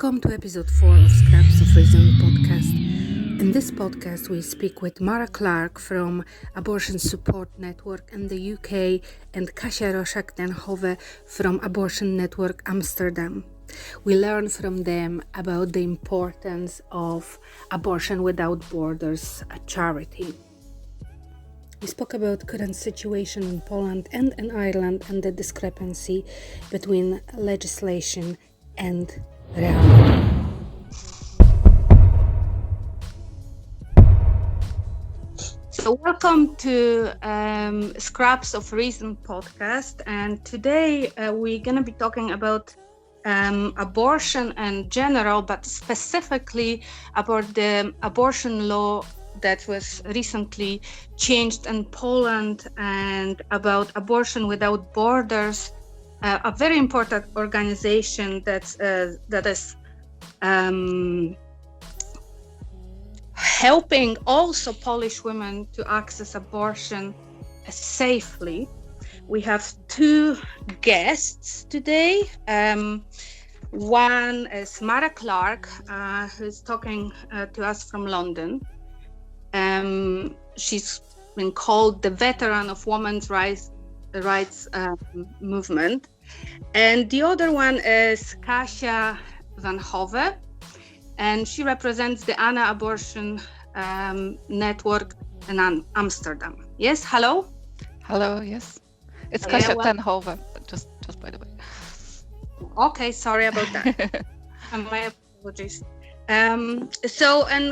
Welcome to episode 4 of Scraps of Reason podcast. In this podcast, we speak with Mara Clarke from Abortion Support Network in the UK and Kasia Roszak-ten Hove from Abortion Network Amsterdam. We learn from them about the importance of Abortion Without Borders, a charity. We spoke about current situation in Poland and in Ireland and the discrepancy between legislation and reality. So welcome to Scraps of Reason podcast, and today we're going to be talking about abortion in general, but specifically about the abortion law that was recently changed in Poland and about Abortion Without Borders, a very important organization that is helping also Polish women to access abortion safely. We have two guests today. One is Mara Clarke, who's talking to us from London. She's been called the veteran of women's rights movement. And the other one is Kasia van Hove, and she represents the Abortion Network in Amsterdam. Yes, hello? Hello, yes. It's Kasia Hove, just by the way. Okay, sorry about that. My apologies. And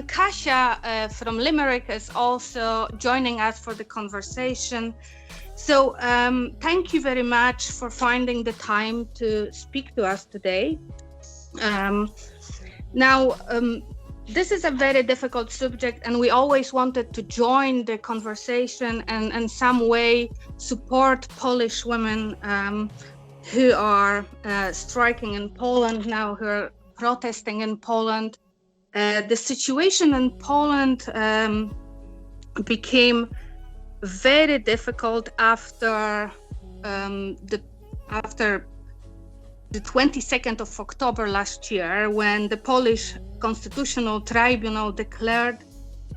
Kasia from Limerick is also joining us for the conversation. So thank you very much for finding the time to speak to us today. This is a very difficult subject, and we always wanted to join the conversation and in some way support Polish women who are striking in Poland now, who are protesting in Poland. The situation in Poland became very difficult after the 22nd of October last year, when the Polish Constitutional Tribunal declared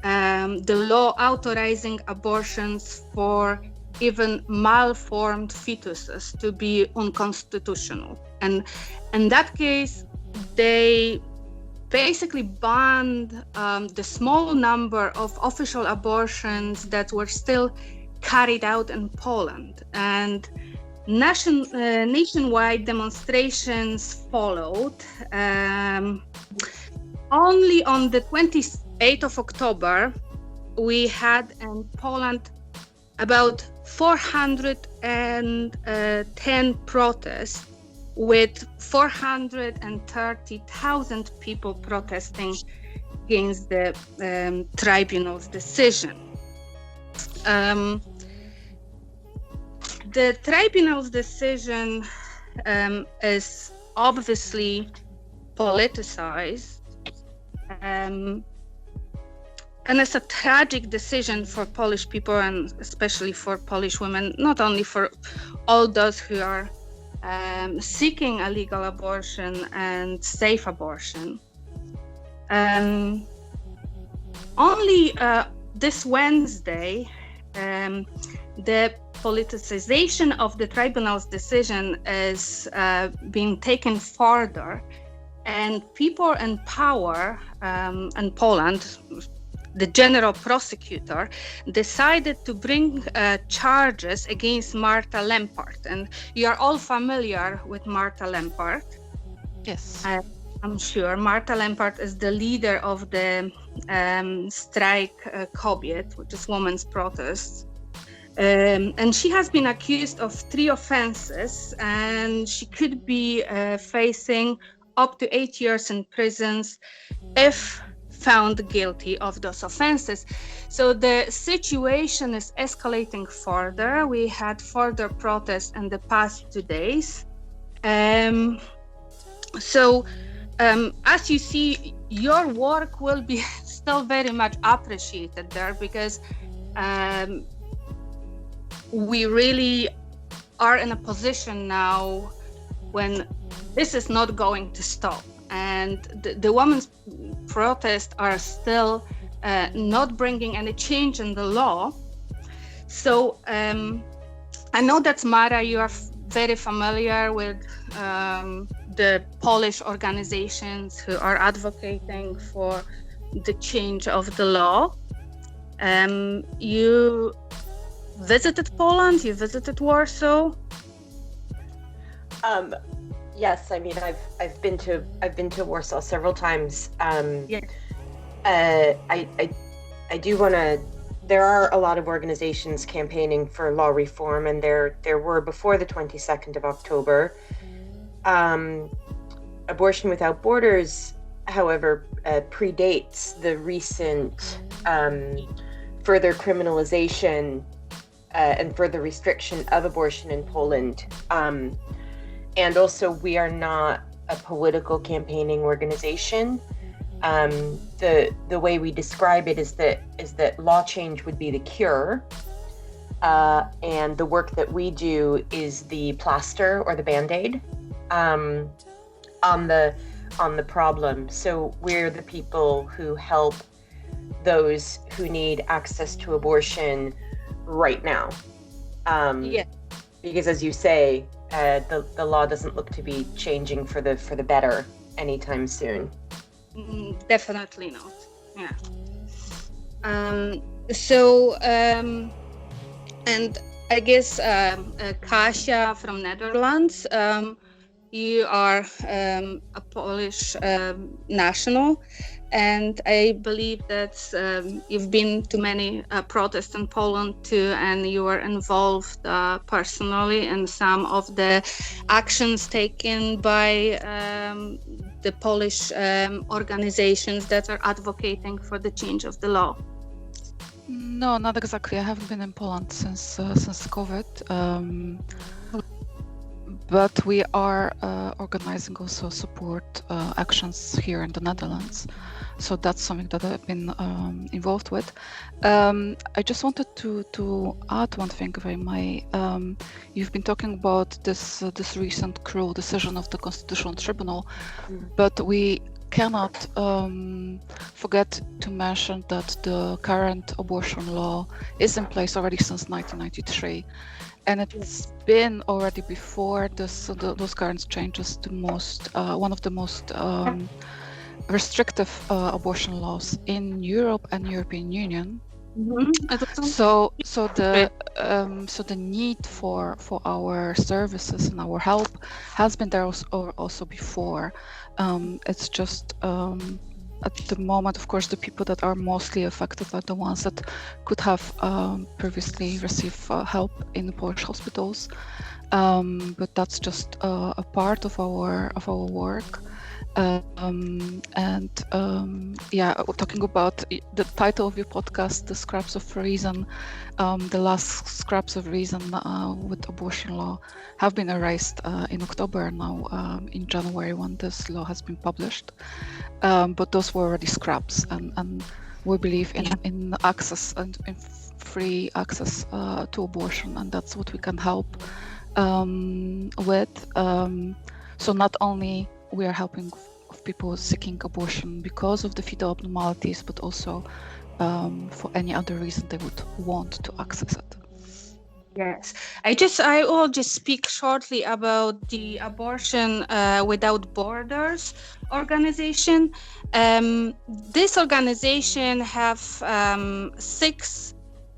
the law authorizing abortions for even malformed fetuses to be unconstitutional. And in that case, they basically banned the small number of official abortions that were still carried out in Poland. And nationwide demonstrations followed. Only on the 28th of October, we had in Poland about 410 protests, with 430,000 people protesting against the tribunal's decision. The tribunal's decision is obviously politicized, and it's a tragic decision for Polish people, and especially for Polish women, not only for all those who are seeking a legal abortion and safe abortion. Only this Wednesday, the politicization of the tribunal's decision is being taken further, and people in power in Poland, the general prosecutor, decided to bring charges against Marta Lempart. And you are all familiar with Marta Lempart. Yes. I'm sure. Marta Lempart is the leader of the strike Kobiet, which is women's protests. And she has been accused of 3 offenses, and she could be facing up to 8 years in prison if found guilty of those offenses. So the situation is escalating further. We had further protests in the past 2 days. As you see, your work will be still very much appreciated there, because we really are in a position now when this is not going to stop. and the women's protests are still not bringing any change in the law. So I know that, Mara, you are very familiar with the Polish organizations who are advocating for the change of the law. You visited Poland, you visited Warsaw. Yes, I mean I've been to Warsaw several times. Yeah. I do want to. There are a lot of organizations campaigning for law reform, and there were before the 22nd of October. Abortion Without Borders, however, predates the recent further criminalization and further restriction of abortion in Poland. And also, we are not a political campaigning organization. The way we describe it is that law change would be the cure, and the work that we do is the plaster or the Band-Aid on the problem. So we're the people who help those who need access to abortion right now. Because, as you say, the law doesn't look to be changing for the better anytime soon. Definitely not. Yeah. And I guess Kasia from Netherlands, you are a Polish national, and I believe that you've been to many protests in Poland too, and you were involved personally in some of the actions taken by the Polish organizations that are advocating for the change of the law. No, not exactly. I haven't been in Poland since COVID. But we are organizing also support actions here in the Netherlands. So that's something that I've been involved with. I just wanted to add one thing, if I may. You've been talking about this recent cruel decision of the Constitutional Tribunal, but we cannot forget to mention that the current abortion law is in place already since 1993. And it's been already before those current changes one of the most restrictive abortion laws in Europe and European Union. Mm-hmm. So the need for our services and our help has been there also before. It's just at the moment, of course, the people that are mostly affected are the ones that could have previously received help in the Polish hospitals. But that's just a part of our work. Talking about the title of your podcast, The Scraps of Reason, the last scraps of reason with abortion law have been erased in October now, in January, when this law has been published. But those were already scraps, and we believe in access and in free access to abortion, and that's what we can help with. So not only we are helping people seeking abortion because of the fetal abnormalities, but also for any other reason they would want to access it. Yes, I will just speak shortly about the Abortion Without Borders organization. This organization have 6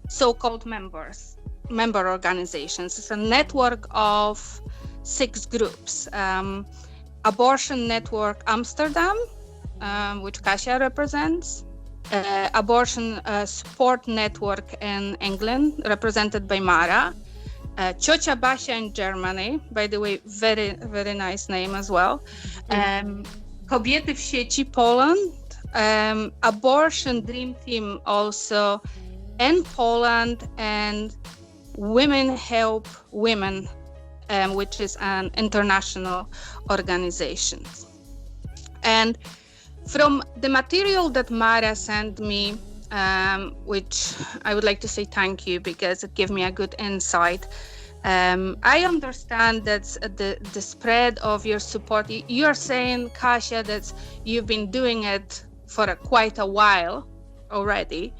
so-called member organizations. It's a network of 6 groups. Abortion Network Amsterdam, which Kasia represents. Abortion Support Network in England, represented by Mara. Ciocia Basia in Germany, by the way, very, very nice name as well. Kobiety w sieci Poland. Abortion Dream Team also in Poland, and Women Help Women, which is an international organization. And from the material that Mara sent me, which I would like to say thank you, because it gave me a good insight, I understand that the spread of your support, you're saying, Kasia, that you've been doing it for quite a while already,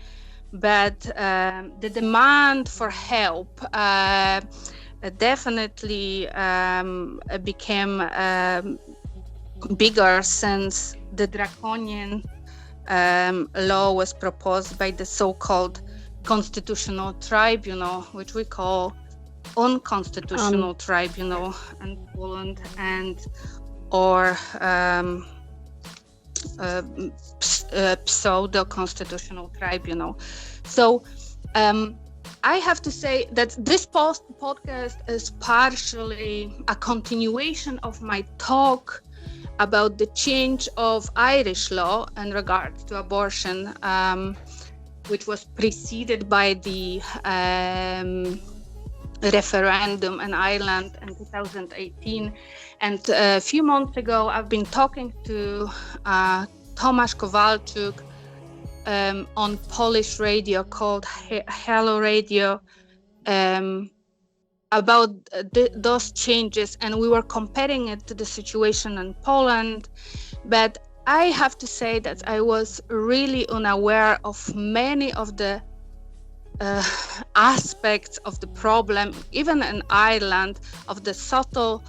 but the demand for help definitely became bigger since the draconian law was proposed by the so-called Constitutional Tribunal, which we call unconstitutional tribunal in Poland, and or pseudo-constitutional tribunal. So I have to say that this podcast is partially a continuation of my talk about the change of Irish law in regards to abortion, which was preceded by the referendum in Ireland in 2018. And a few months ago, I've been talking to Tomasz Kowalczuk on Polish radio called Hello Radio about those changes, and we were comparing it to the situation in Poland. But I have to say that I was really unaware of many of the aspects of the problem, even in Ireland, of the subtle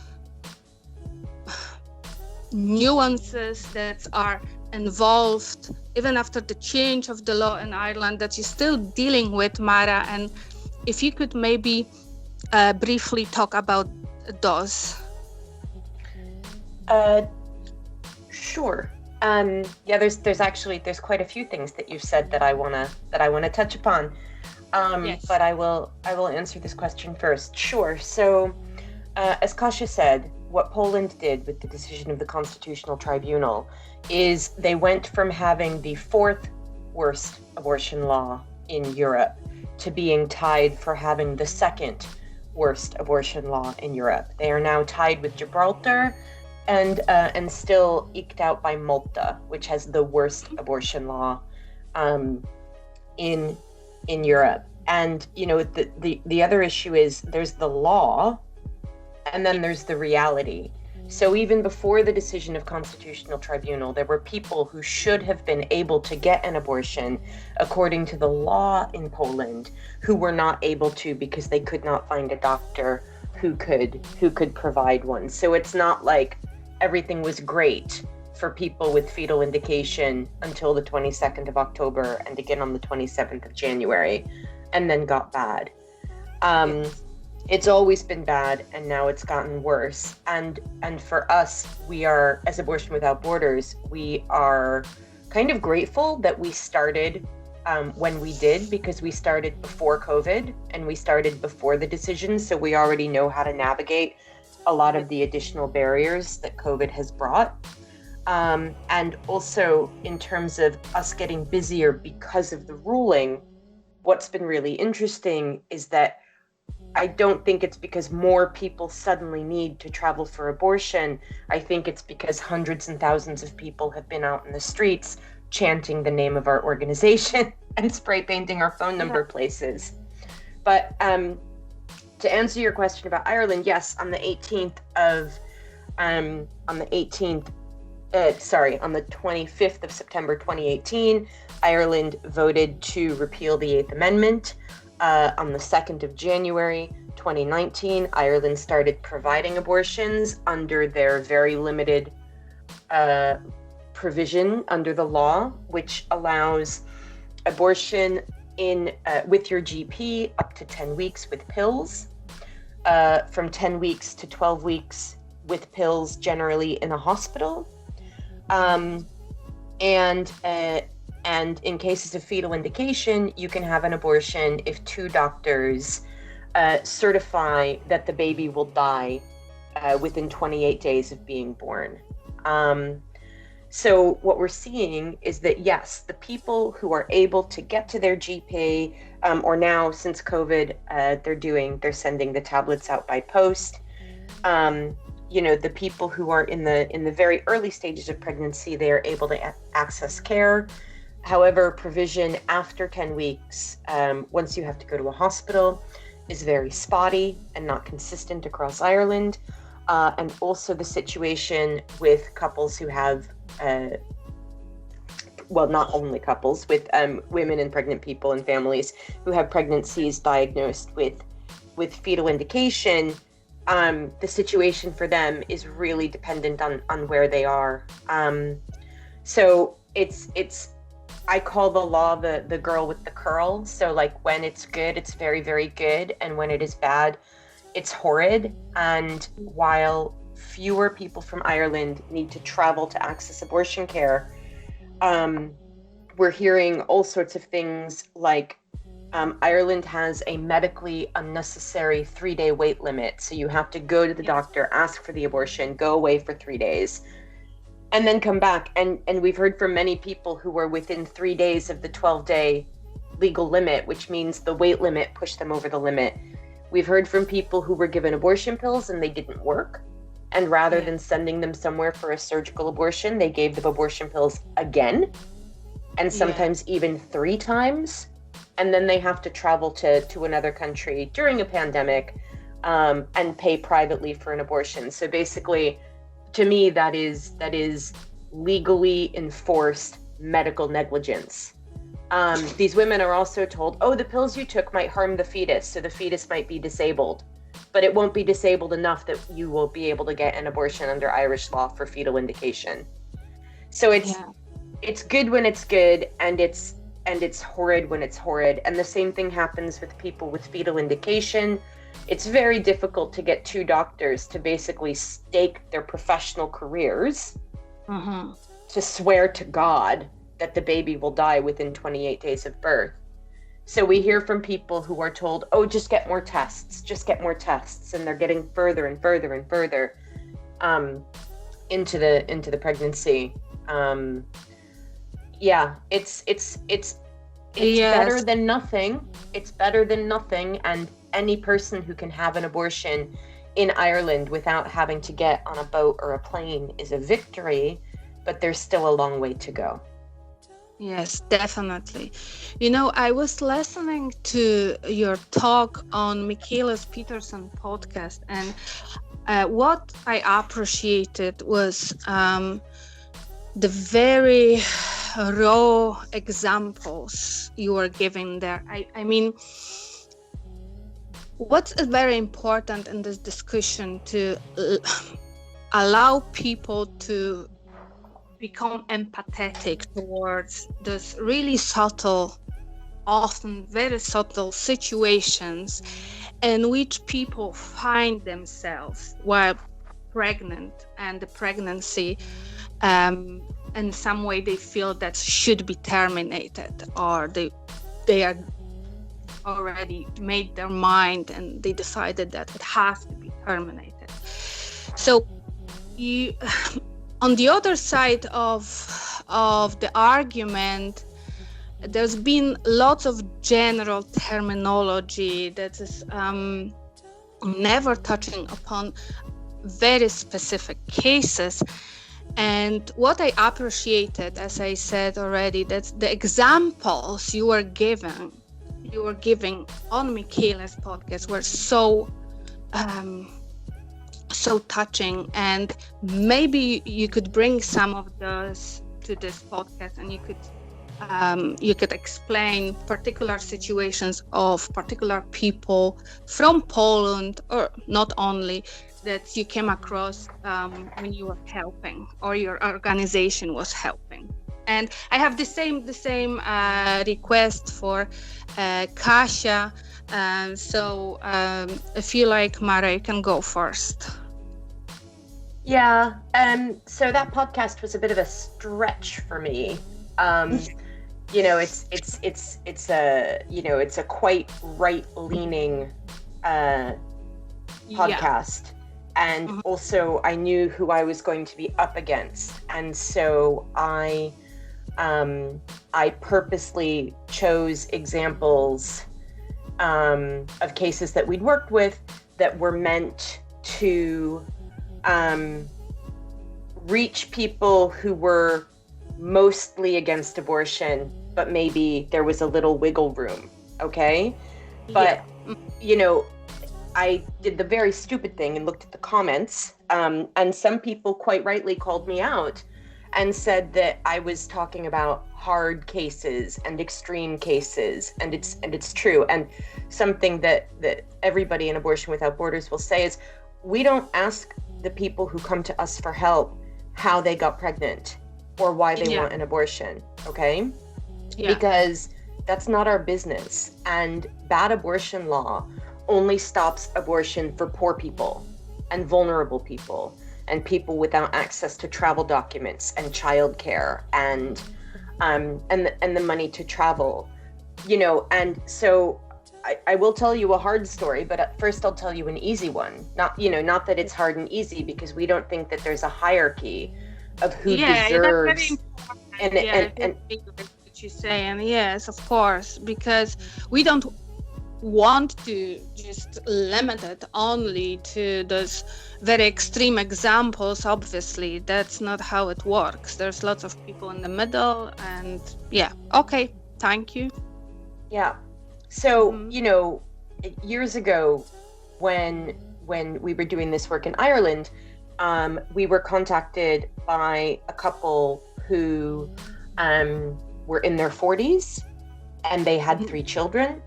nuances that are involved, even after the change of the law in Ireland, that you're still dealing with, Mara. And if you could maybe briefly talk about those. Sure. Yeah, there's quite a few things that you've said that I wanna touch upon. Yes. But I will answer this question first. Sure. So, as Kasia said, what Poland did with the decision of the Constitutional Tribunal is they went from having the fourth worst abortion law in Europe to being tied for having the second worst abortion law in Europe. They are now tied with Gibraltar and still eked out by Malta, which has the worst abortion law in Europe. And the other issue is there's the law and then there's the reality. So even before the decision of Constitutional Tribunal, there were people who should have been able to get an abortion according to the law in Poland who were not able to because they could not find a doctor who could provide one. So it's not like everything was great for people with fetal indication until the 22nd of October and again on the 27th of January, and then got bad. It's always been bad, and now it's gotten worse. And for us, we are, as Abortion Without Borders, we are kind of grateful that we started when we did, because we started before COVID and we started before the decision. So we already know how to navigate a lot of the additional barriers that COVID has brought. And also in terms of us getting busier because of the ruling, what's been really interesting is that I don't think it's because more people suddenly need to travel for abortion. I think it's because hundreds and thousands of people have been out in the streets chanting the name of our organization and spray painting our phone number places. But to answer your question about Ireland, yes, on the 25th of September 2018, Ireland voted to repeal the 8th Amendment. On the 2nd of January 2019, Ireland started providing abortions under their very limited provision under the law, which allows abortion with your GP up to 10 weeks with pills, from 10 weeks to 12 weeks with pills, generally in a hospital. And in cases of fetal indication, you can have an abortion if 2 doctors certify that the baby will die within 28 days of being born. So what we're seeing is that, yes, the people who are able to get to their GP, or now since COVID, they're sending the tablets out by post. The people who are in the very early stages of pregnancy, they are able to access care. However, provision after 10 weeks, once you have to go to a hospital, is very spotty and not consistent across Ireland, and also the situation with couples who have, well, not only couples, with women and pregnant people and families who have pregnancies diagnosed with fetal indication. The situation for them is really dependent on where they are. So it's I call the law the girl with the curl. So like when it's good, it's very, very good. And when it is bad, it's horrid. And while fewer people from Ireland need to travel to access abortion care, we're hearing all sorts of things like Ireland has a medically unnecessary 3-day wait limit. So you have to go to the doctor, ask for the abortion, go away for 3 days, and then come back. And we've heard from many people who were within 3 days of the 12-day legal limit, which means the wait limit pushed them over the limit. We've heard from people who were given abortion pills and they didn't work. And rather than sending them somewhere for a surgical abortion, they gave them abortion pills again, and sometimes even 3 times. And then they have to travel to another country during a pandemic and pay privately for an abortion. So basically, to me, that is legally enforced medical negligence. These women are also told, oh, the pills you took might harm the fetus, so the fetus might be disabled. But it won't be disabled enough that you will be able to get an abortion under Irish law for fetal indication. So it's good when it's good, and it's horrid when it's horrid. And the same thing happens with people with fetal indication. It's very difficult to get 2 doctors to basically stake their professional careers to swear to God that the baby will die within 28 days of birth. So we hear from people who are told, oh, just get more tests. And they're getting further and further and further into the pregnancy. It's better than nothing. It's better than nothing. And any person who can have an abortion in Ireland without having to get on a boat or a plane is a victory, but there's still a long way to go. Yes, definitely. You know, I was listening to your talk on Michaelis Peterson podcast, and what I appreciated was the very raw examples you were giving there. I mean, what's very important in this discussion to allow people to become empathetic towards those really subtle, often very subtle situations in which people find themselves while pregnant, and the pregnancy in some way they feel that should be terminated, or they are already made their mind and they decided that it has to be terminated. So you on the other side of the argument, there's been lots of general terminology that is never touching upon very specific cases. And what I appreciated, as I said already, that the examples you were giving on Michaela's podcast were so touching, and maybe you could bring some of those to this podcast, and you could explain particular situations of particular people from Poland, or not only, that you came across when you were helping, or your organization was helping. And I have the same request for Kasia. So if you like, Mara, you can go first. Yeah. So that podcast was a bit of a stretch for me. You know, it's a quite right-leaning podcast. And also I knew who I was going to be up against. And so I purposely chose examples of cases that we'd worked with that were meant to reach people who were mostly against abortion, but maybe there was a little wiggle room, okay? But, I did the very stupid thing and looked at the comments, and some people quite rightly called me out and said that I was talking about hard cases and extreme cases, and it's true. And something that everybody in Abortion Without Borders will say is, we don't ask the people who come to us for help how they got pregnant or why they want an abortion, okay? Because that's not our business. And bad abortion law only stops abortion for poor people and vulnerable people and people without access to travel documents and childcare and the money to travel, and so I will tell you a hard story, but at first I'll tell you an easy one. Not that it's hard and easy, because we don't think that there's a hierarchy of who deserves. And what you say, and yes, of course, because we don't want to just limit it only to those very extreme examples. Obviously, that's not how it works. There's lots of people in the middle, and okay, thank you. So, years ago, when we were doing this work in Ireland, we were contacted by a couple who were in their 40s, and they had 3 children,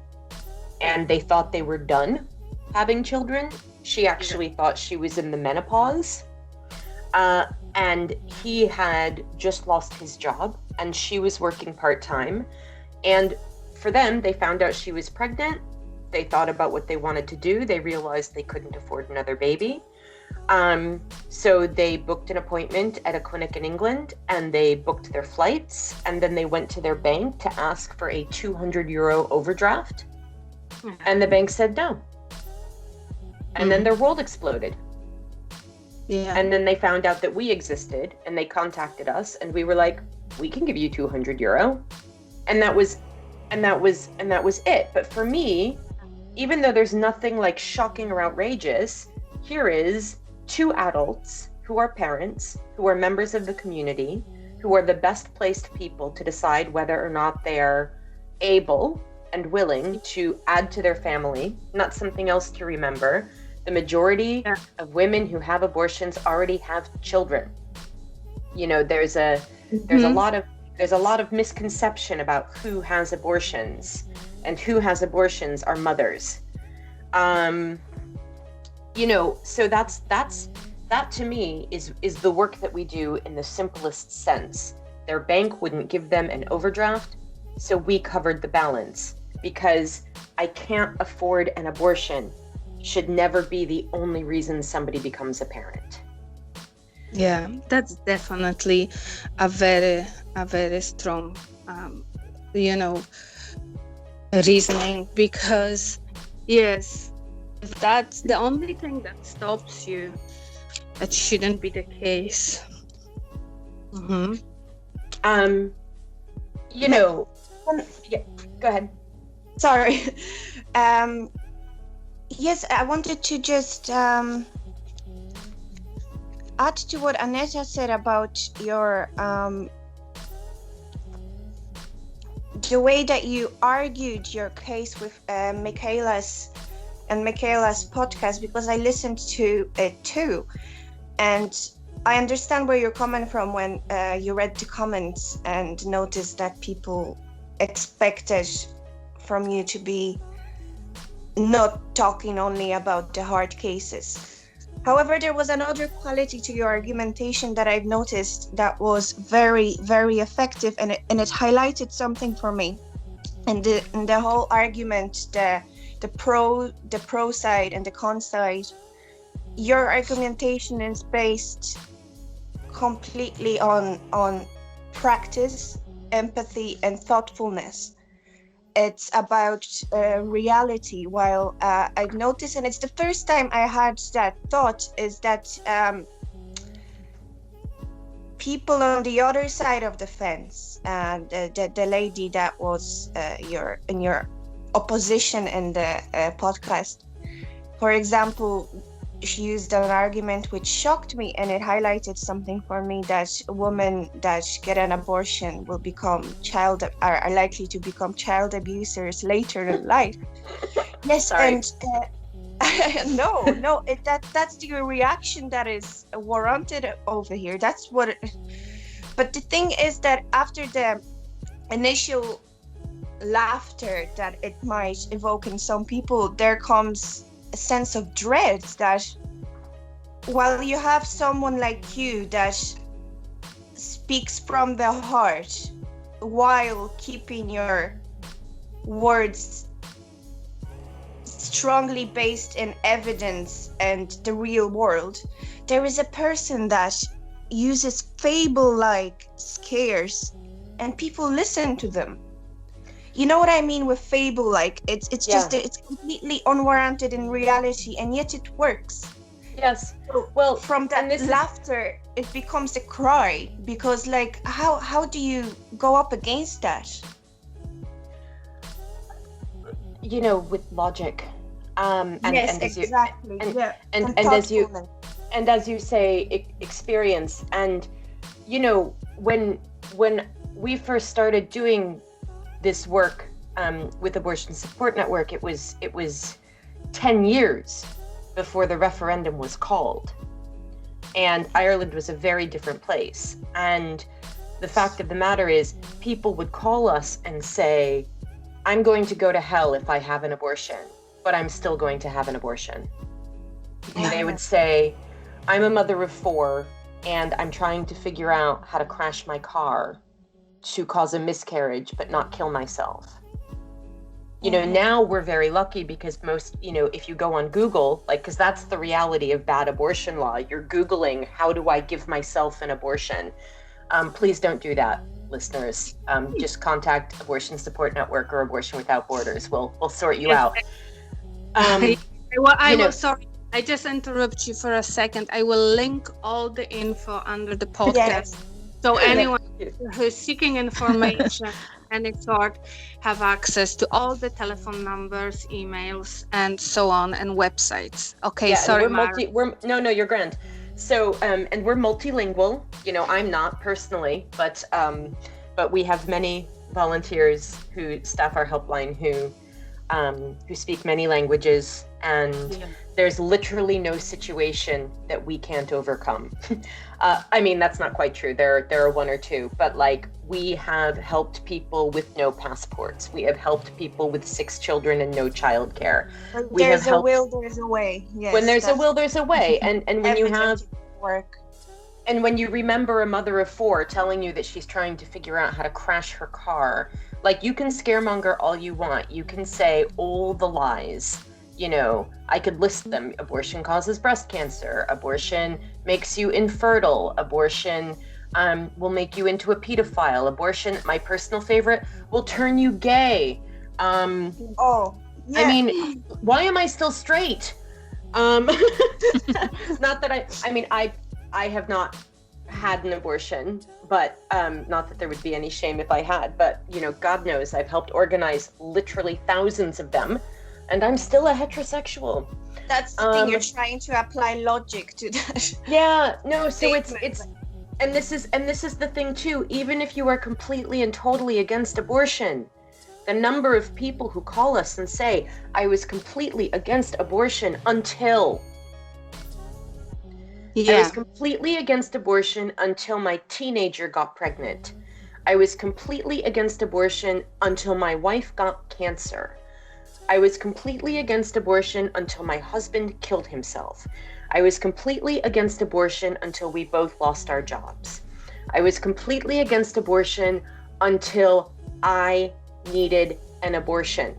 and they thought they were done having children. She actually thought she was in the menopause, and he had just lost his job, and she was working part-time, and for them, they found out she was pregnant. They thought about what they wanted to do. They realized they couldn't afford another baby. So they booked an appointment at a clinic in England, and they booked their flights, and then they went to their bank to ask for a €200 overdraft. And the bank said no. And then their world exploded. And then they found out that we existed, and they contacted us, and we were like, we can give you €200. And that was it. But for me, even though there's nothing like shocking or outrageous, here is 2 adults who are parents, who are members of the community, who are the best placed people to decide whether or not they are able and willing to add to their family. Not something else to remember. The majority of women who have abortions already have children. There's a lot of misconception about who has abortions, and who has abortions are mothers. So that to me is the work that we do in the simplest sense. Their bank wouldn't give them an overdraft, so we covered the balance, because I can't afford an abortion should never be the only reason somebody becomes a parent. Yeah, that's definitely a very strong, reasoning, because yes, if that's the only thing that stops you, that shouldn't be the case. Go ahead. Sorry. Yes, I wanted to just add to what Aneta said about your the way that you argued your case with Michaela's podcast, because I listened to it too, and I understand where you're coming from when you read the comments and noticed that people expected from you to be not talking only about the hard cases. However, there was another quality to your argumentation that I've noticed that was very, very effective, and it highlighted something for me. And the whole argument, the pro side and the con side, your argumentation is based completely on practice, empathy, and thoughtfulness. It's about reality. While I've noticed, and it's the first time I had that thought, is that people on the other side of the fence, the lady that was in your opposition in the podcast, for example, she used an argument which shocked me, and it highlighted something for me, that women that get an abortion will become are likely to become child abusers later in life. Yes. Sorry. And that's the reaction that is warranted over here. That's what but the thing is that after the initial laughter that it might evoke in some people, there comes a sense of dread that while you have someone like you that speaks from the heart while keeping your words strongly based in evidence and the real world, there is a person that uses fable-like scares and people listen to them. You know what I mean with fable-like? It's just it's completely unwarranted in reality, and yet it works. Yes. So Well, from that laughter, it becomes a cry, because like how do you go up against that? You know, with logic. And Exactly. And as you say, experience. And you know, when we first started doing this work with Abortion Support Network, it was 10 years before the referendum was called, and Ireland was a very different place. And the fact of the matter is, people would call us and say, I'm going to go to hell if I have an abortion, but I'm still going to have an abortion. Yeah. They would say, I'm a mother of 4 and I'm trying to figure out how to crash my car to cause a miscarriage but not kill myself. You know, now we're very lucky because most, you know, if you go on Google, like, because that's the reality of bad abortion law, you're Googling, how do I give myself an abortion? Please don't do that, listeners. Just contact Abortion Support Network or Abortion Without Borders. We'll sort you out. Sorry, I just interrupt you for a second. I will link all the info under the podcast. Yes. So anyone who's seeking information any sort have access to all the telephone numbers, emails, and so on, and websites. Okay, sorry, Mara. No, you're grand. So, and we're multilingual. You know, I'm not personally, but we have many volunteers who staff our helpline who speak many languages, and there's literally no situation that we can't overcome. I mean, that's not quite true. There are 1 or 2, but like, we have helped people with no passports. We have helped people with 6 children and no childcare. There's a will, there's a way. Yes, when there's a will, there's a way. And when you have work. And when you remember a mother of 4 telling you that she's trying to figure out how to crash her car, like, you can scaremonger all you want. You can say all the lies. You know, I could list them. Abortion causes breast cancer. Abortion makes you infertile. Abortion will make you into a pedophile. Abortion, my personal favorite, will turn you gay. I mean, why am I still straight? Not that I have not had an abortion, but not that there would be any shame if I had, but you know, God knows I've helped organize literally thousands of them, and I'm still a heterosexual. That's the thing, you're trying to apply logic to that. Yeah, no, so it's and this is the thing too, even if you are completely and totally against abortion, the number of people who call us and say, I was completely against abortion until I was completely against abortion until my teenager got pregnant. I was completely against abortion until my wife got cancer. I was completely against abortion until my husband killed himself. I was completely against abortion until we both lost our jobs. I was completely against abortion until I needed an abortion.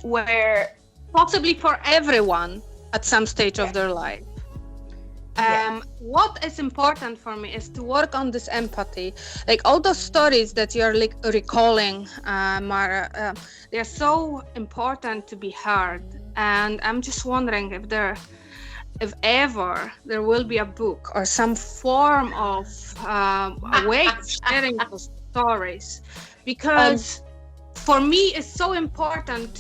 Where possibly for everyone at some stage of their life. What is important for me is to work on this empathy. Like, all those stories that you're recalling, Mara, they're so important to be heard. And I'm just wondering if ever there will be a book or some form of a way of sharing those stories. Because for me, it's so important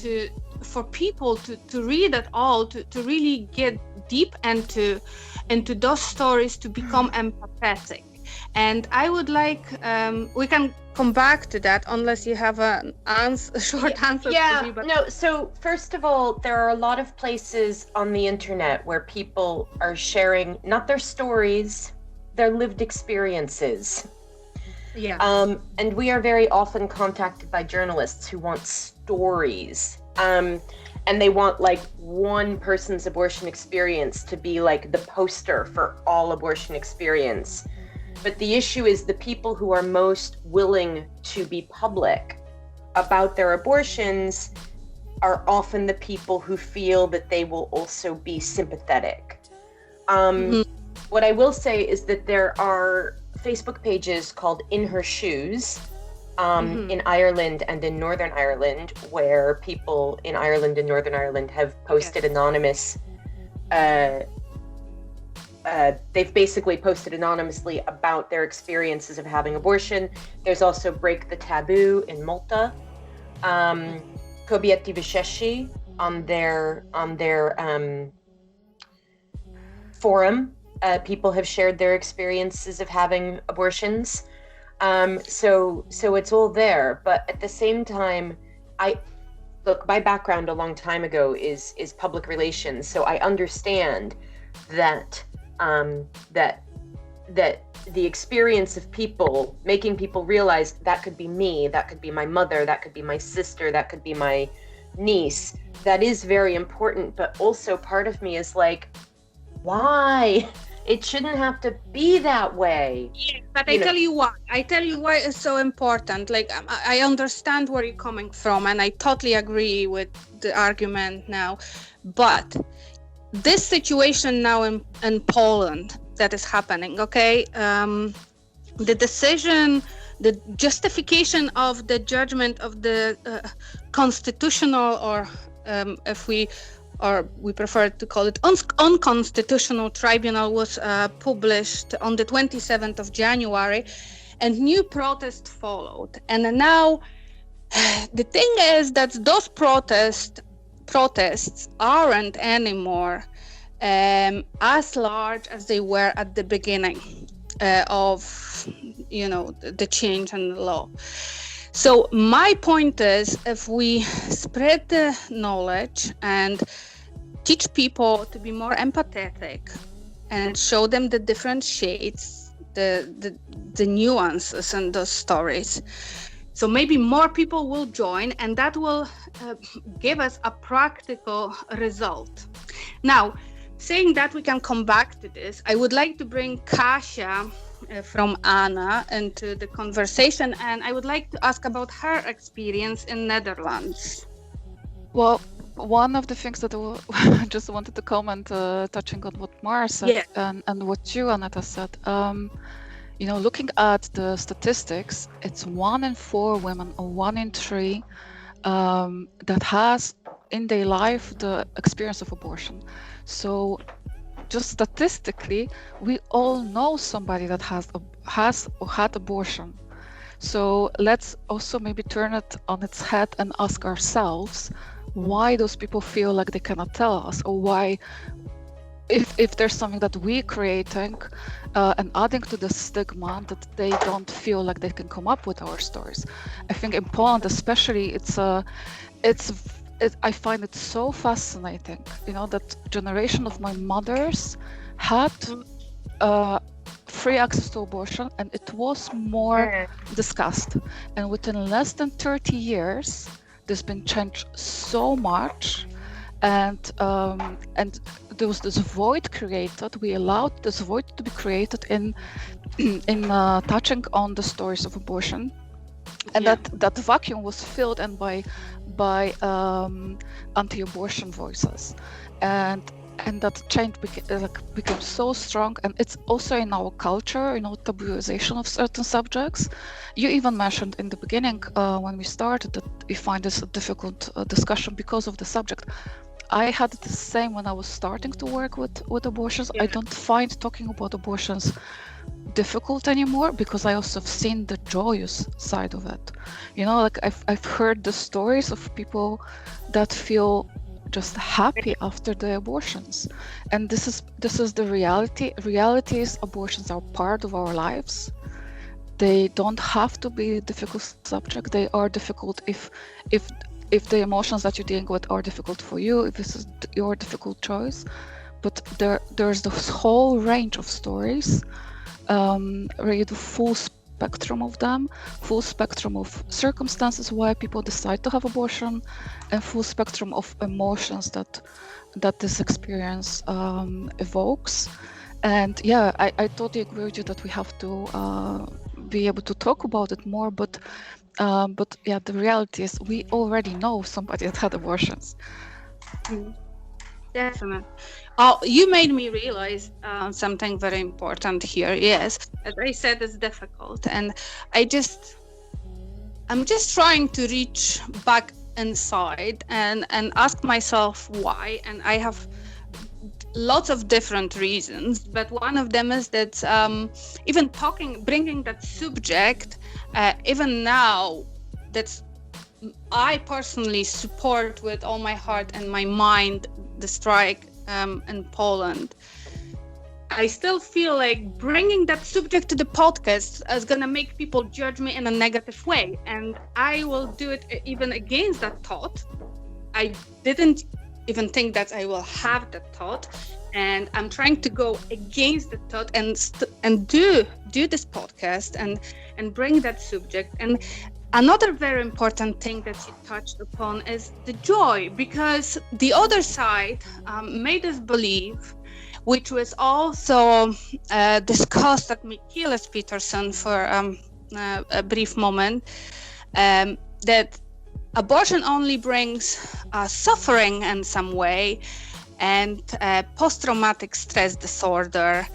for people to read it all, to really get deep into those stories, to become empathetic. And I would like, we can come back to that unless you have a short answer. Yeah, for me, but... no, so first of all, there are a lot of places on the internet where people are sharing not their stories, their lived experiences. Yeah. And we are very often contacted by journalists who want stories. And they want like one person's abortion experience to be like the poster for all abortion experience. But the issue is the people who are most willing to be public about their abortions are often the people who feel that they will also be sympathetic. What I will say is that there are Facebook pages called In Her Shoes in Ireland and in Northern Ireland, where people in Ireland and Northern Ireland have posted anonymous they've basically posted anonymously about their experiences of having abortion. There's also Break the Taboo in Malta, Kobiety Wyszeshi on their forum. People have shared their experiences of having abortions. So it's all there. But at the same time, my background a long time ago is public relations, so I understand that that the experience of people, making people realize that could be me, that could be my mother, that could be my sister, that could be my niece, that is very important. But also part of me is like, why? It shouldn't have to be that way. Yeah, but I tell you why it's so important. Like, I understand where you're coming from, and I totally agree with the argument now. But this situation now in Poland that is happening, okay? The decision, the justification of the judgment of the constitutional, or we prefer to call it unconstitutional tribunal, was published on the 27th of January, and new protests followed. And now the thing is that those protests aren't anymore as large as they were at the beginning of the change in the law. So my point is, if we spread the knowledge and teach people to be more empathetic and show them the different shades, the nuances in those stories, so maybe more people will join, and that will give us a practical result. Now, saying that, we can come back to this. I would like to bring Kasia from Anna into the conversation, and I would like to ask about her experience in Netherlands. Well, one of the things that I just wanted to comment, touching on what Mara said, and what you, Aneta, said. Looking at the statistics, it's 1 in 4 women or 1 in 3 that has in their life the experience of abortion. So just statistically, we all know somebody that has or had abortion. So let's also maybe turn it on its head and ask ourselves why those people feel like they cannot tell us, or why, if there's something that we're creating and adding to the stigma, that they don't feel like they can come up with our stories. I think in Poland especially, I find it so fascinating, that generation of my mothers had free access to abortion, and it was more discussed. And within less than 30 years, there's been changed so much, and there was this void created. We allowed this void to be created in touching on the stories of abortion, and that vacuum was filled in by anti-abortion voices, and that change became so strong. And it's also in our culture, tabuization of certain subjects. You even mentioned in the beginning when we started that we find this a difficult discussion because of the subject. I had the same when I was starting to work with abortions. I don't find talking about abortions difficult anymore, because I also have seen the joyous side of it. Like I've heard the stories of people that feel just happy after the abortions, and this is the reality. Reality is abortions are part of our lives. They don't have to be a difficult subject. They are difficult if the emotions that you're dealing with are difficult for you, if this is your difficult choice. But there's this whole range of stories, really the full spectrum of them, full spectrum of circumstances why people decide to have abortion, and full spectrum of emotions that this experience evokes. And yeah, I totally agree with you that we have to be able to talk about it more, but yeah, the reality is we already know somebody that had abortions. Definitely. Oh, you made me realize something very important here. Yes, as I said, it's difficult, and I'm just trying to reach back inside and ask myself why. And I have lots of different reasons, but one of them is that even bringing that subject, even now, that I personally support with all my heart and my mind the strike in Poland. I still feel like bringing that subject to the podcast is gonna make people judge me in a negative way, and I will do it even against that thought. I didn't even think that I will have that thought, and I'm trying to go against the thought and do this podcast and bring that subject. And another very important thing that you touched upon is the joy, because the other side made us believe, which was also discussed at Michaelis Peterson for a brief moment, that abortion only brings suffering in some way and post-traumatic stress disorder.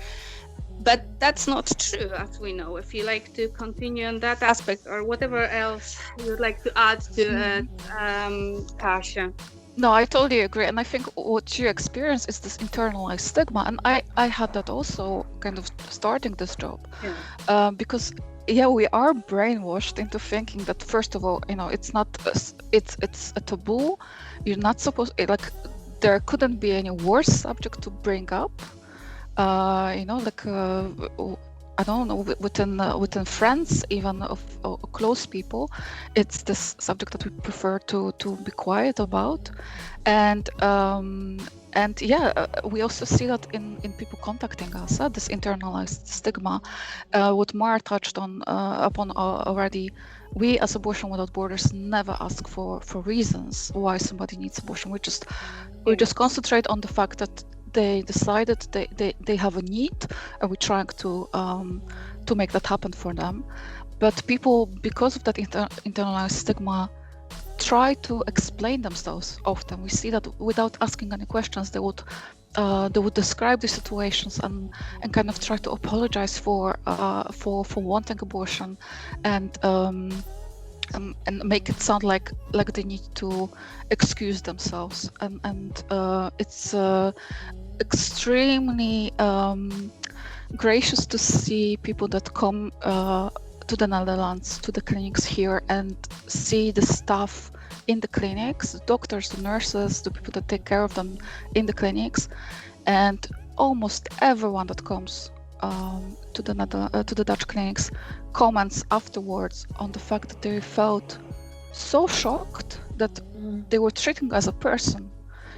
But that's not true, as we know. If you like to continue on that aspect, or whatever else you'd like to add to it, Kasia. No, I totally agree. And I think what you experience is this internalized stigma. And I had that also kind of starting this job. Yeah. Because we are brainwashed into thinking that, first of all, it's not, it's a taboo. You're not supposed, there couldn't be any worse subject to bring up. I don't know, within friends, even of close people, it's this subject that we prefer to be quiet about. And we also see that in people contacting us, this internalized stigma. What Mara touched on upon already. We, as Abortion Without Borders, never ask for reasons why somebody needs abortion. We just concentrate on the fact that they decided they have a need, and we're trying to make that happen for them. But people, because of that internalized stigma, try to explain themselves often. We see that without asking any questions, they would describe the situations and kind of try to apologize for wanting abortion, and make it sound like they need to excuse themselves, and it's extremely gracious to see people that come to the Netherlands, to the clinics here, and see the staff in the clinics, the doctors, the nurses, the people that take care of them in the clinics, and almost everyone that comes to the Dutch clinics comments afterwards on the fact that they felt so shocked that they were treated as a person.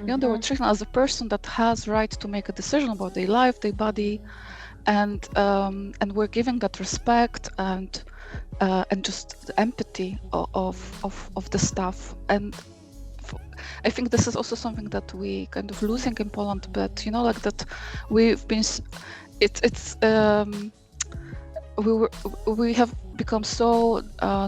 They were treated as a person that has right to make a decision about their life, their body, and we're giving that respect and just the empathy of the staff. And I think this is also something that we kind of losing in Poland, but that we've been. We have become so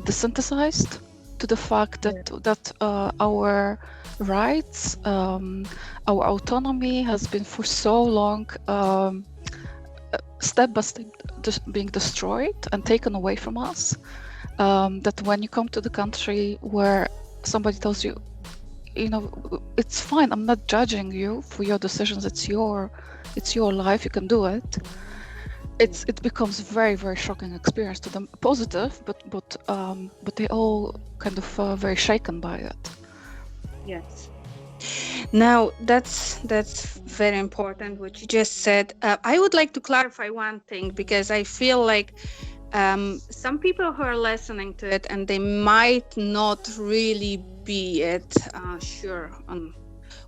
desensitized to the fact that our rights, our autonomy has been for so long step by step being destroyed and taken away from us, that when you come to the country where somebody tells you, it's fine, I'm not judging you for your decisions, it's your life, you can do it, it becomes very, very shocking experience to them. Positive, but they all kind of very shaken by it. Yes. Now that's very important what you just said. I would like to clarify one thing, because I feel like some people who are listening to it and they might not really be sure on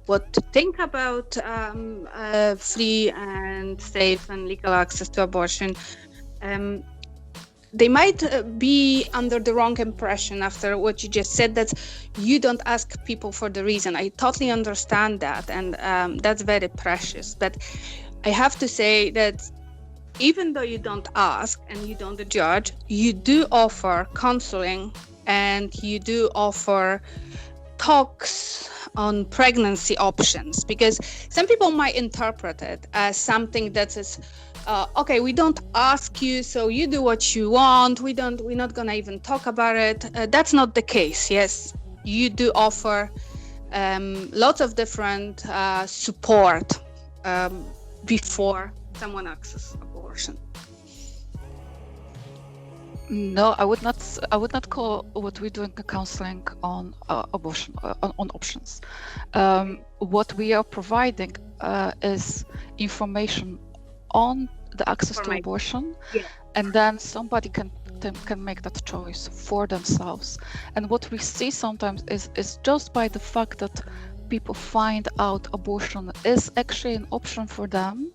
what to think about free and safe and legal access to abortion. They might be under the wrong impression after what you just said, that you don't ask people for the reason. I totally understand that, and that's very precious. But I have to say that even though you don't ask and you don't judge, you do offer counseling and you do offer talks on pregnancy options, because some people might interpret it as something that is okay, we don't ask you, so you do what you want, we're not gonna even talk about it. That's not the case. Yes, you do offer lots of different support before someone accesses abortion. No, I would not call what we're doing counseling on abortion on options. What we are providing is information on the access to abortion, and then somebody can make that choice for themselves. And what we see sometimes is just by the fact that people find out abortion is actually an option for them,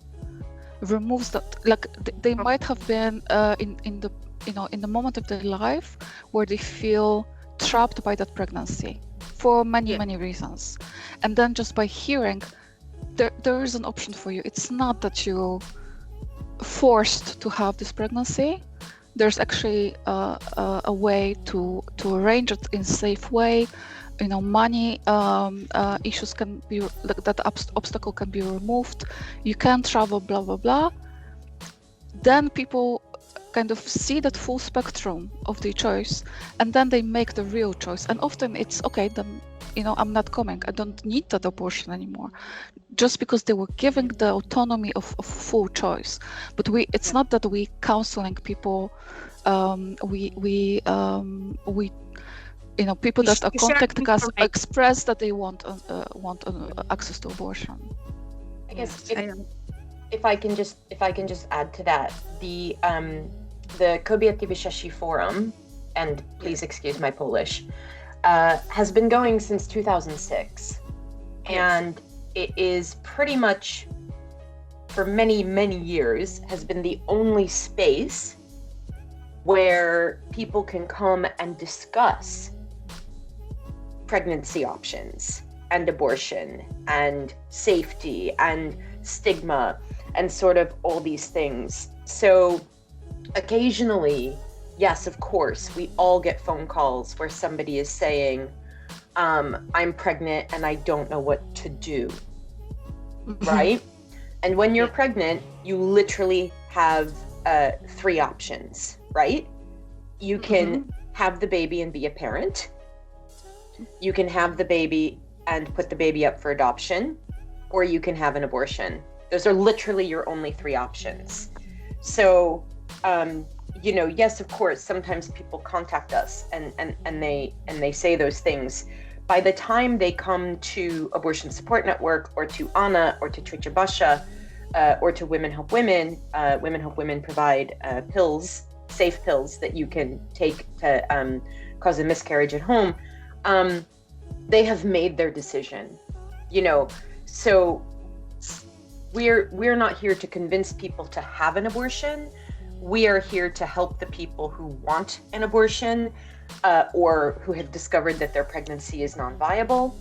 removes that, like they might have been in the moment of their life where they feel trapped by that pregnancy for many reasons, and then just by hearing there is an option for you. It's not that you're forced to have this pregnancy. There's actually a way to arrange it in a safe way. Money issues can be, like, that obstacle can be removed. You can travel, blah blah blah. Then people kind of see that full spectrum of the choice, and then they make the real choice. And often it's okay, then I'm not coming, I don't need that abortion anymore, just because they were giving the autonomy of full choice. But it's not that we counseling people, people that are contacting us express that they want access to abortion. I guess if I can just add to that, the Kobiety Wysiasi Forum, and please excuse my Polish, has been going since 2006, and it is pretty much, for many years, has been the only space where people can come and discuss pregnancy options and abortion and safety and stigma and sort of all these things. So occasionally, yes, of course, we all get phone calls where somebody is saying, I'm pregnant and I don't know what to do, right? And when you're pregnant, you literally have 3 options, right? You can have the baby and be a parent. You can have the baby and put the baby up for adoption, or you can have an abortion. Those are literally your only 3 options. So, yes, of course, sometimes people contact us and they say those things. By the time they come to Abortion Support Network or to ANA or to Trzecia Basha or to Women Help Women, Women Help Women provide pills, safe pills that you can take to cause a miscarriage at home. They have made their decision, so we're not here to convince people to have an abortion. We are here to help the people who want an abortion or who have discovered that their pregnancy is non-viable.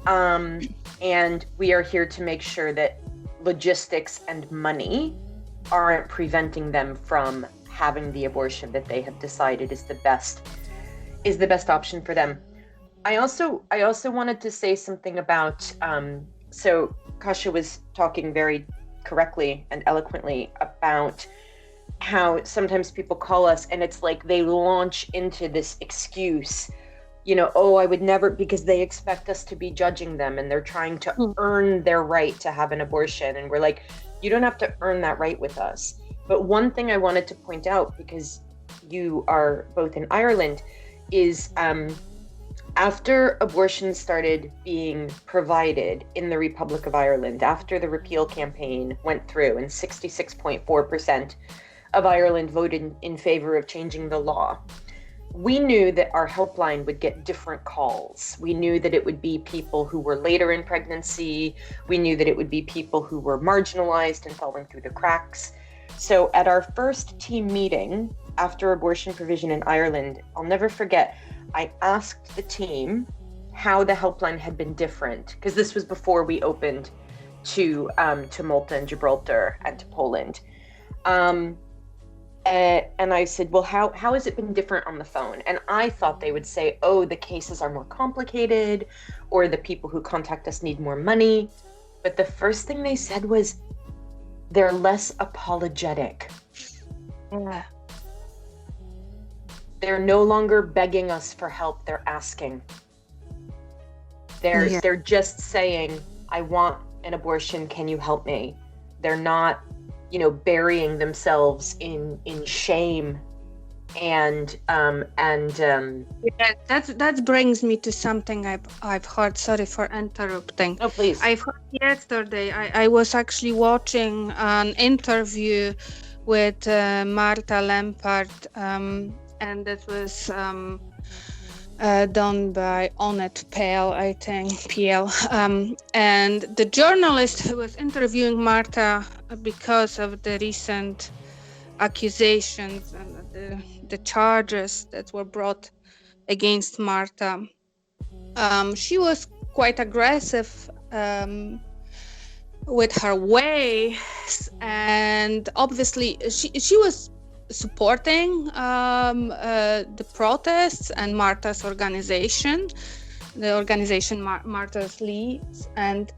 And we are here to make sure that logistics and money aren't preventing them from having the abortion that they have decided is the best option for them. I also wanted to say something about, so Kasia was talking very correctly and eloquently about how sometimes people call us and it's like they launch into this excuse, I would never, because they expect us to be judging them and they're trying to earn their right to have an abortion. And we're like, you don't have to earn that right with us. But one thing I wanted to point out, because you are both in Ireland, is after abortion started being provided in the Republic of Ireland, after the repeal campaign went through and 66.4% of Ireland voted in favor of changing the law, we knew that our helpline would get different calls. We knew that it would be people who were later in pregnancy. We knew that it would be people who were marginalized and falling through the cracks. So at our first team meeting after abortion provision in Ireland, I'll never forget, I asked the team how the helpline had been different, because this was before we opened to Malta and Gibraltar and to Poland. And I said, well, how has it been different on the phone? And I thought they would say, oh, the cases are more complicated, or the people who contact us need more money. But the first thing they said was, they're less apologetic. Yeah. They're no longer begging us for help, they're asking. They're just saying, I want an abortion, can you help me? They're not, burying themselves in shame and Yeah, that brings me to something I've heard. Sorry for interrupting. Oh, please. I've heard yesterday. I was actually watching an interview with Marta Lampard, and that was done by Onet Pale, I think, PL. And the journalist who was interviewing Marta because of the recent accusations and the charges that were brought against Marta, she was quite aggressive with her ways, and obviously she was supporting the protests and Marta's organization, the organization Marta's leads, and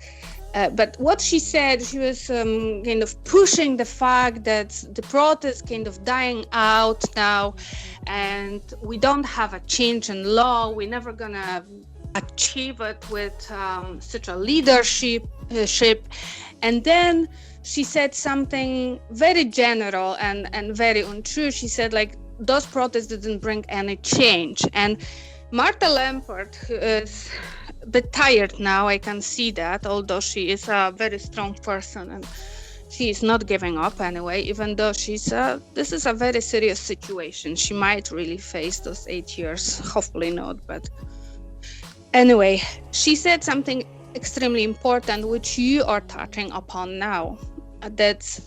but what she said, she was kind of pushing the fact that the protest kind of dying out now, and we don't have a change in law. We're never gonna achieve it with such a leadership. And then she said something very general and very untrue. She said, like, those protests didn't bring any change. And Marta Lampard, who is a bit tired now, I can see that, although she is a very strong person and she is not giving up anyway, even though this is a very serious situation. She might really face those 8 years, hopefully not, but anyway, she said something extremely important, which you are touching upon now, that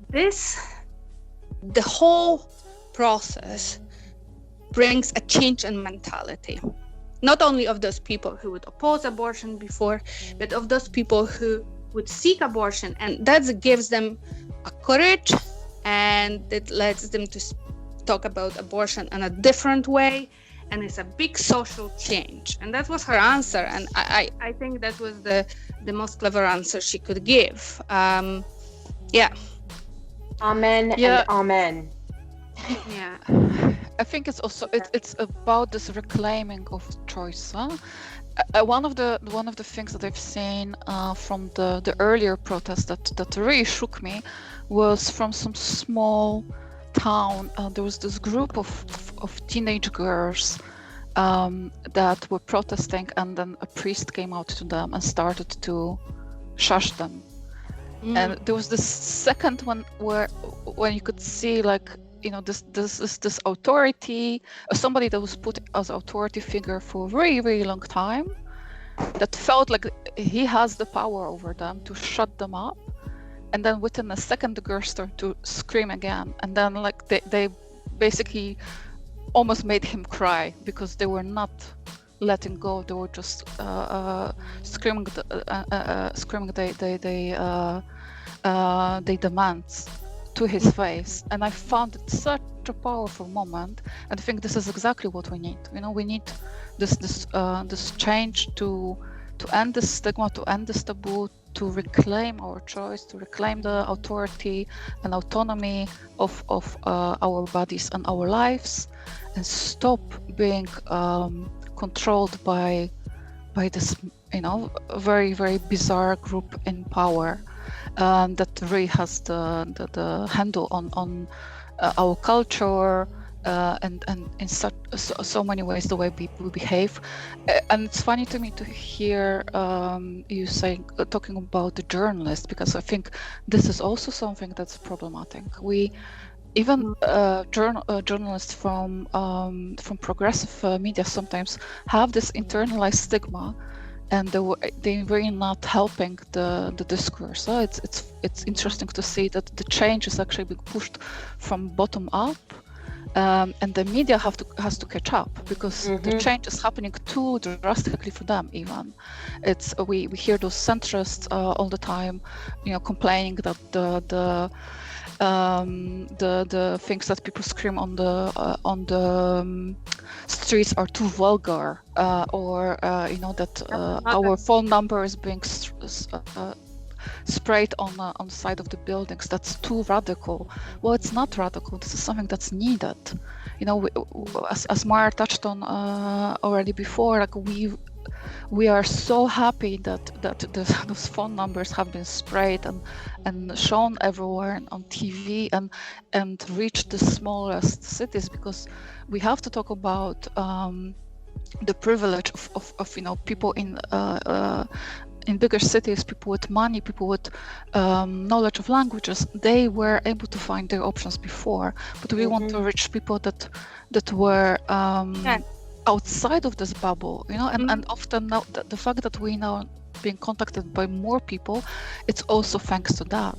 the whole process brings a change in mentality, not only of those people who would oppose abortion before, but of those people who would seek abortion, and that gives them a courage, and it lets them to talk about abortion in a different way, and it's a big social change. And that was her answer, and I think that was the most clever answer she could give. Yeah. Amen and amen. Yeah. I think it's also it's about this reclaiming of choice. One of the things that I've seen from the earlier protests that really shook me was from some small town. There was this group of teenage girls that were protesting, and then a priest came out to them and started to shush them. And there was this second one when you could see, like, this authority, somebody that was put as authority figure for a very, very long time, that felt like he has the power over them to shut them up. And then within a second, the girls started to scream again. And then, like, they basically almost made him cry because they were not letting go. They were just screaming they demands to his face. And I found it such a powerful moment. And I think this is exactly what we need. We need this change to end this stigma, to end this taboo, to reclaim our choice, to reclaim the authority and autonomy of our bodies and our lives, and stop being controlled by this very, very bizarre group in power. that really has the handle on our culture, and in so many ways the way we behave. And it's funny to me to hear you saying, talking about the journalists, because I think this is also something that's problematic. Even journalists from progressive media sometimes have this internalized stigma, and they're really not helping the discourse. So it's interesting to see that the change is actually being pushed from bottom up, and the media has to catch up, because the change is happening too drastically for them. Even we hear those centrists all the time, complaining that the things that people scream on the streets are too vulgar, or that our phone number is being sprayed on the side of the buildings. That's too radical. Well, it's not radical. This is something that's needed. As Mara touched on already before, like we are so happy that those phone numbers have been sprayed and shown everywhere on TV and reached the smallest cities, because we have to talk about the privilege of people in bigger cities, people with money, people with knowledge of languages. They were able to find their options before, but we want to reach people that were outside of this bubble, and often now the fact that we now being contacted by more people, it's also thanks to that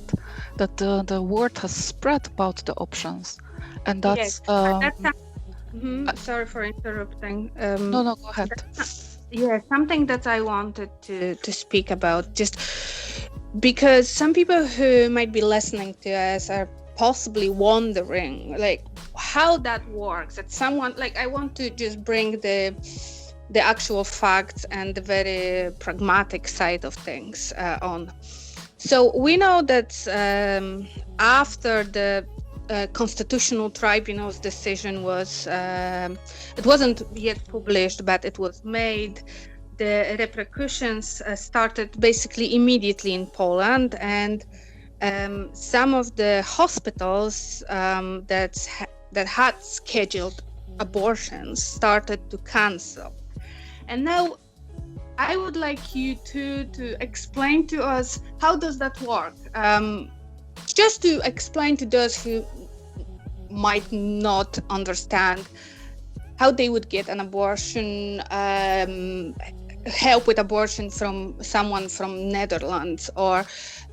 the word has spread about the options, and that's sorry for interrupting. No, go ahead. Yeah, something that I wanted to speak about, just because some people who might be listening to us are possibly wondering, like, how that works. That someone, like, I want to just bring the actual facts and the very pragmatic side of things on. So we know that after the Constitutional Tribunal's decision was, it wasn't yet published, but it was made. The repercussions started basically immediately in Poland, and some of the hospitals that had scheduled abortions started to cancel. And now I would like you to explain to us, how does that work? Just to explain to those who might not understand how they would get an abortion, help with abortion from someone from Netherlands, or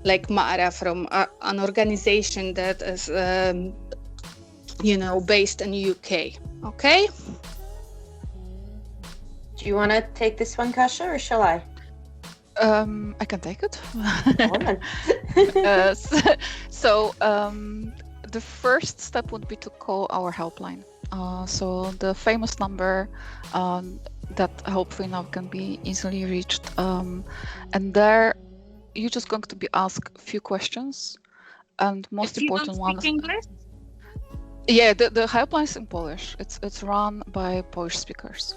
like Mara from an organization that is, based in UK. Okay? Do you want to take this one, Kasia, or shall I? I can take it. The first step would be to call our helpline. So the famous number that hopefully now can be easily reached. And there you're just going to be asked a few questions. And most important one. English? Yeah, the helpline is in Polish. It's run by Polish speakers.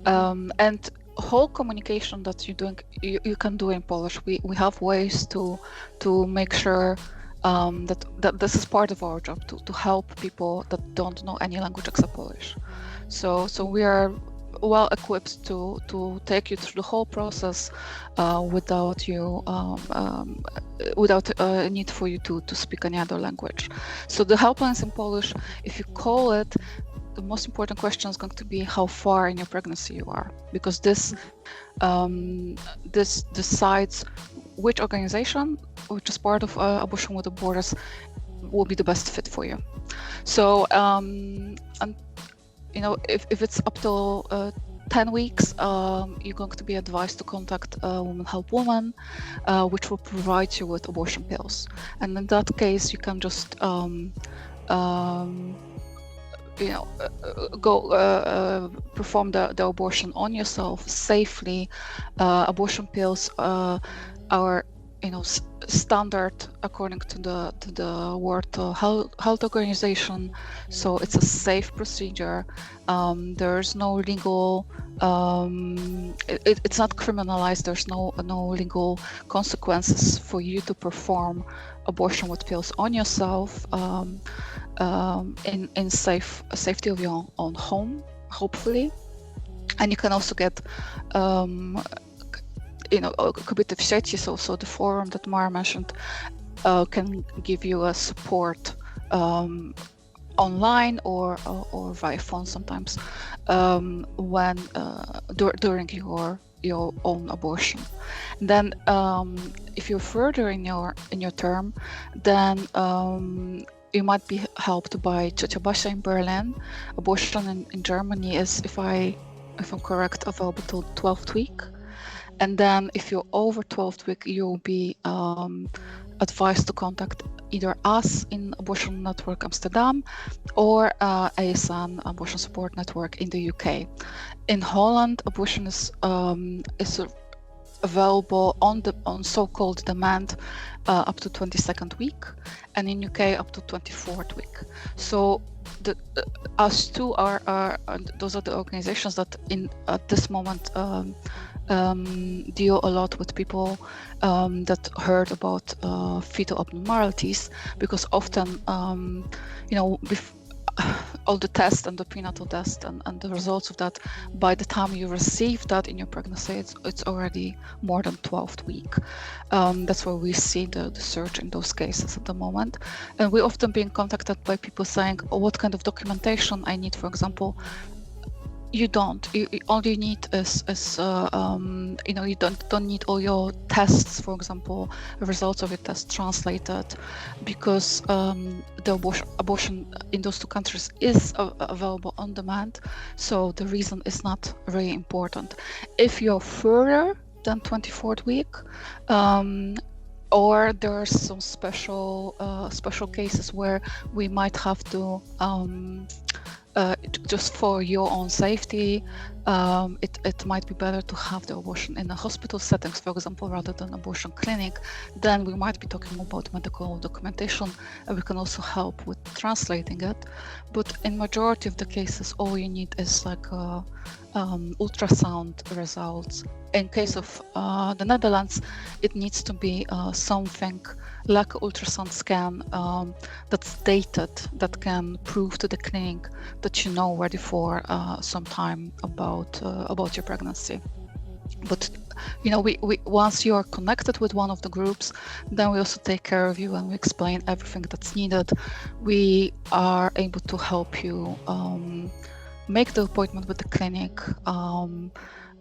And whole communication that you're doing, you can do in Polish. We have ways to make sure that this is part of our job, to help people that don't know any language except Polish. So we are well equipped to take you through the whole process without a need for you to speak any other language. So the helpline is in Polish. If you call it, the most important question is going to be how far in your pregnancy you are, because this decides which organization, which is part of Abortion Without Borders, will be the best fit for you. So, if it's up to 10 weeks, you're going to be advised to contact Women Help Women, which will provide you with abortion pills. And in that case, you can just go perform the abortion on yourself safely. Abortion pills are standard according to the World Health Organization. So it's a safe procedure. There's no legal. It's not criminalized. There's no legal consequences for you to perform abortion with pills on yourself in safety of your own home, hopefully. And you can also get kobiety w sieci, so the forum that Mara mentioned can give you a support online or via phone sometimes when during your own abortion. And then if you're further in your term, then you might be helped by Ciocia Basia in Berlin. Abortion in Germany is, if I'm correct, available till 12th week. And then if you're over 12th week, you'll be advised to contact either us in Abortion Network Amsterdam or ASN, Abortion Support Network in the UK. In Holland, abortion is available on so-called demand up to 22nd week, and in UK up to 24th week. So us two are those are the organizations that at this moment deal a lot with people that heard about fetal abnormalities, because often all the tests and the prenatal test and the results of that, by the time you receive that in your pregnancy, it's already more than 12th week. That's where we see the surge in those cases at the moment. And we're often being contacted by people saying, what kind of documentation I need, for example. You don't. All you need is you don't need all your tests, for example, the results of your test translated, because the abortion in those two countries is available on demand. So the reason is not really important. If you're further than 24th week, or there are some special cases where we might have to just for your own safety, it might be better to have the abortion in a hospital settings, for example, rather than abortion clinic. Then we might be talking about medical documentation, and we can also help with translating it. But in majority of the cases, all you need is like ultrasound results. In case of the Netherlands, it needs to be something like an ultrasound scan that's dated, that can prove to the clinic that you know already for some time about your pregnancy. But we once you are connected with one of the groups, then we also take care of you and we explain everything that's needed. We are able to help you make the appointment with the clinic.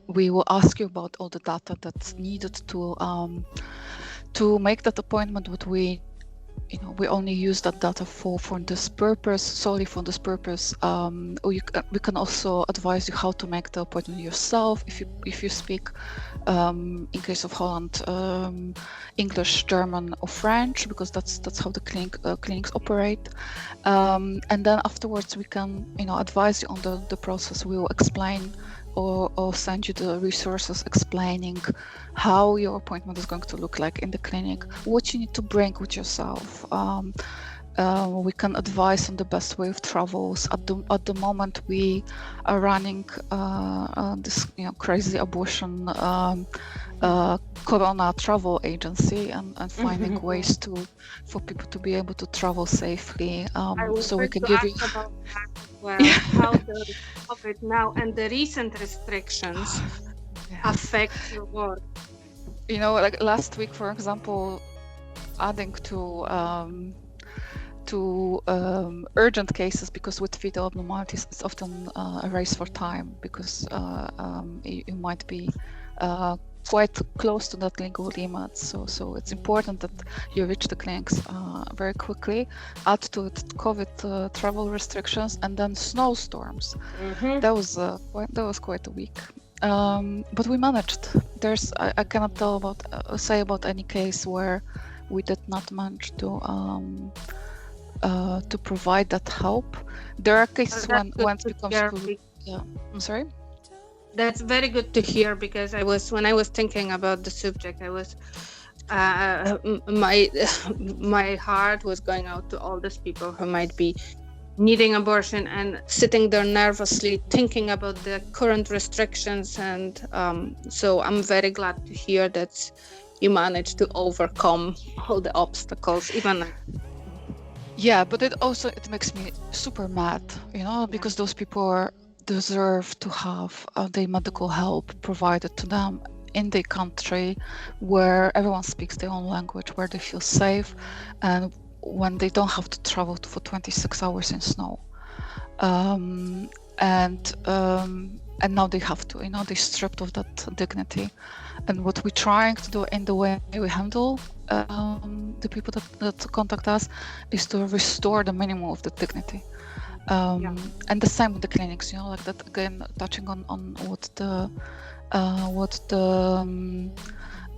We will ask you about all the data that's needed to make that appointment, but we only use that data for this purpose, solely for this purpose. We can also advise you how to make the appointment yourself if you speak, in case of Holland, English, German, or French, because that's how the clinics operate. And then afterwards we can advise you on the process. We will explain or send you the resources explaining how your appointment is going to look like in the clinic, what you need to bring with yourself. We can advise on the best way of travels. At the moment, we are running this crazy abortion Corona travel agency and finding ways for people to be able to travel safely. So we can give you. About that as well, how the COVID now and the recent restrictions affect your work. Like last week, for example, adding to urgent cases, because with fetal abnormalities, it's often a race for time, because you might be quite close to that legal limit. So it's important that you reach the clinics very quickly. Add to it COVID travel restrictions, and then snowstorms. Mm-hmm. That was quite a week. But we managed. I cannot say about any case where we did not manage to provide that help. There are cases when it becomes I'm sorry. That's very good to hear, because when I was thinking about the subject, I was my heart was going out to all these people who might be needing abortion and sitting there nervously thinking about the current restrictions. And so I'm very glad to hear that you managed to overcome all the obstacles, even. Yeah, but it makes me super mad, because those people deserve to have the medical help provided to them in their country, where everyone speaks their own language, where they feel safe, and when they don't have to travel for 26 hours in snow. And now they have to, they're stripped of that dignity. And what we're trying to do in the way we handle the people that contact us is to restore the minimum of the dignity. And the same with the clinics, like that, again, touching on what the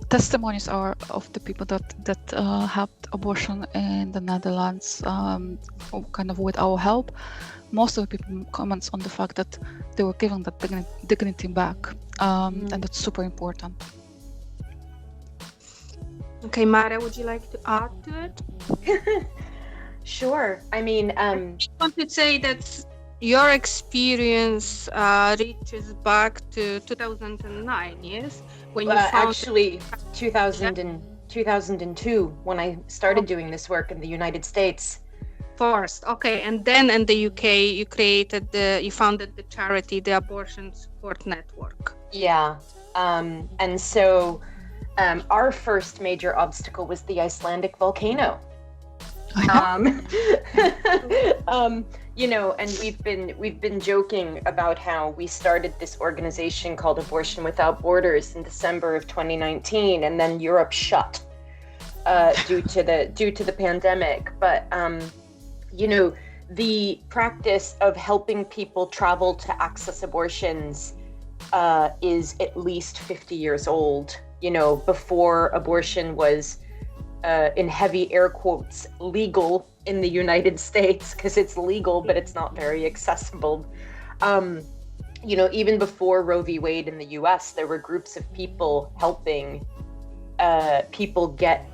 testimonies are of the people that had abortion in the Netherlands, kind of with our help. Most of the people comments on the fact that they were given that dignity back, and that's super important. Okay, Mara, would you like to add to it? Sure. I mean, I want to say that your experience reaches back to 2009, yes? When you found actually 2002, when I started doing this work in the United States. First, okay, and then in the UK you founded the charity, the Abortion Support Network. Yeah, and so our first major obstacle was the Icelandic volcano. And we've been joking about how we started this organization called Abortion Without Borders in December of 2019, and then Europe shut due to the pandemic. But the practice of helping people travel to access abortions is at least 50 years old. Before abortion was, in heavy air quotes, legal in the United States, because it's legal, but it's not very accessible. Even before Roe v. Wade in the US, there were groups of people helping people get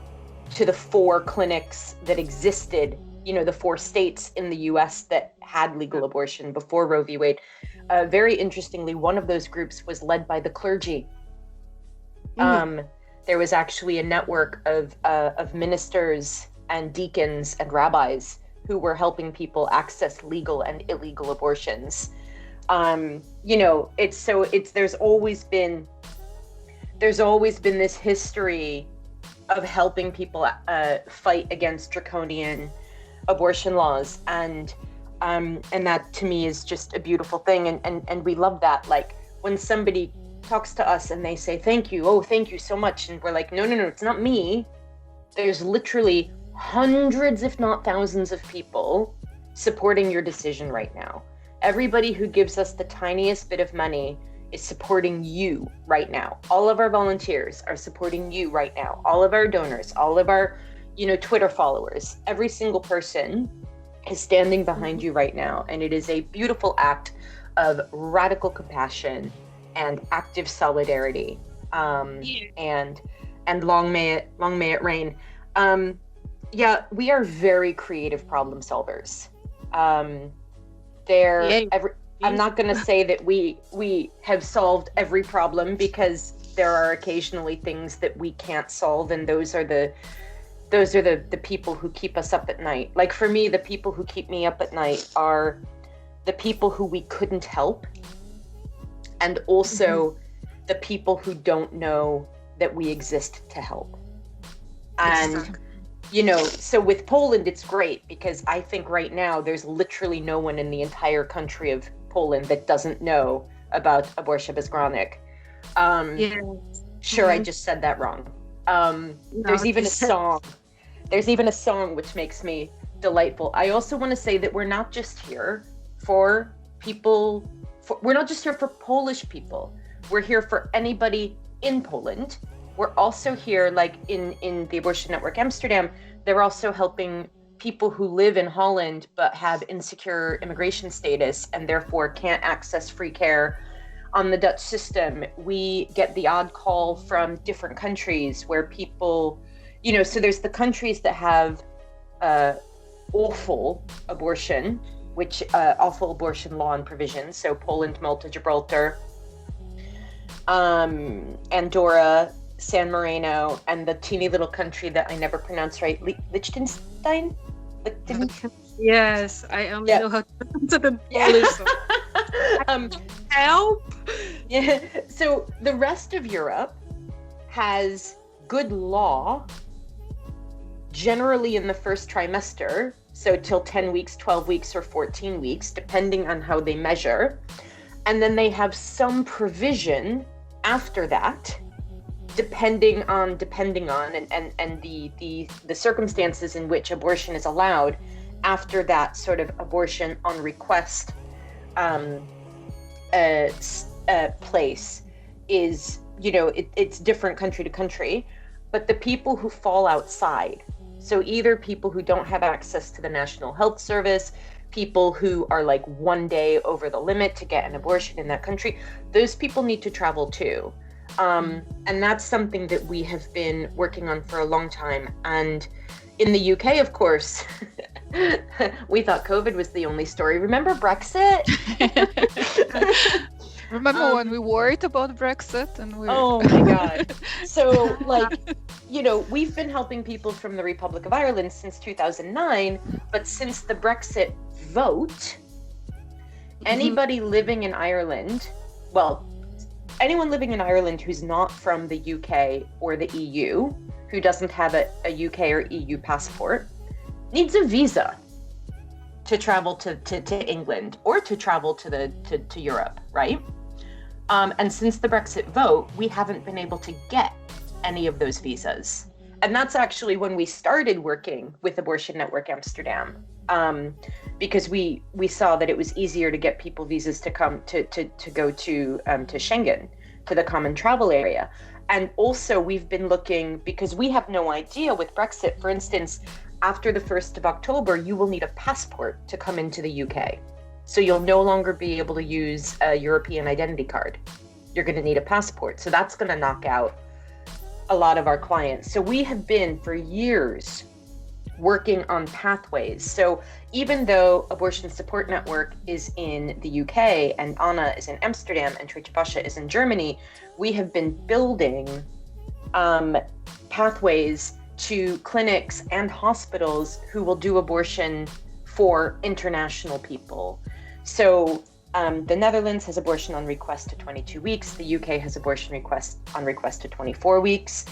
to the 4 clinics that existed, the 4 states in the US that had legal abortion before Roe v. Wade. Very interestingly, one of those groups was led by the clergy. There was actually a network of ministers and deacons and rabbis who were helping people access legal and illegal abortions. There's always been this history of helping people fight against draconian abortion laws, and that to me is just a beautiful thing, and we love that. Like when somebody talks to us and they say thank you so much, and we're like, no, it's not me. There's literally hundreds, if not thousands, of people supporting your decision right now. Everybody who gives us the tiniest bit of money is supporting you right now. All of our volunteers are supporting you right now. All of our donors, all of our Twitter followers, every single person is standing behind you right now, and it is a beautiful act of radical compassion and active solidarity, and long may it rain. We are very creative problem solvers. I'm not going to say that we have solved every problem, because there are occasionally things that we can't solve, and those are the people who keep us up at night. Like for me, the people who keep me up at night are the people who we couldn't help, and also the people who don't know that we exist to help. And so with Poland, it's great, because I think right now there's literally no one in the entire country of Poland that doesn't know about Abortion Bezgronek. Sure, I just said that wrong. There's even a song. There's even a song which makes me delightful. I also want to say that we're not just here for people. We're not just here for Polish people. We're here for anybody in Poland. We're also here, like in the Abortion Network Amsterdam, they're also helping people who live in Holland but have insecure immigration status and therefore can't access free care, on the Dutch system, we get the odd call from different countries where people, so there's the countries that have awful abortion law and provisions. So Poland, Malta, Gibraltar, Andorra, San Marino, and the teeny little country that I never pronounce right, Liechtenstein? Yes, I only know how to pronounce it in Polish. Help! Yeah. So the rest of Europe has good law generally in the first trimester, so till 10 weeks, 12 weeks, or 14 weeks, depending on how they measure. And then they have some provision after that, depending on and the circumstances in which abortion is allowed after that sort of abortion on request place is, it's different country to country. But the people who fall outside, so either people who don't have access to the National Health Service, people who are like one day over the limit to get an abortion in that country, those people need to travel too. And that's something that we have been working on for a long time. And in the UK, of course, we thought COVID was the only story. Remember Brexit? Remember when we worried about Brexit and we... Oh my God. So we've been helping people from the Republic of Ireland since 2009, but since the Brexit vote, anybody living in Ireland, anyone living in Ireland who's not from the UK or the EU, who doesn't have a UK or EU passport, needs a visa to travel to England or to travel to Europe, right? And since the Brexit vote, we haven't been able to get any of those visas. And that's actually when we started working with Abortion Network Amsterdam, because we saw that it was easier to get people visas to come to go to Schengen, to the common travel area. And also we've been looking, because we have no idea with Brexit, for instance, after the 1st of October, you will need a passport to come into the UK. So you'll no longer be able to use a European identity card. You're going to need a passport. So that's going to knock out a lot of our clients. So we have been for years working on pathways. So even though Abortion Support Network is in the UK and Anna is in Amsterdam and Tritje Pasha is in Germany, we have been building pathways to clinics and hospitals who will do abortion for international people. So the Netherlands has abortion on request to 22 weeks. The UK has abortion on request to 24 weeks.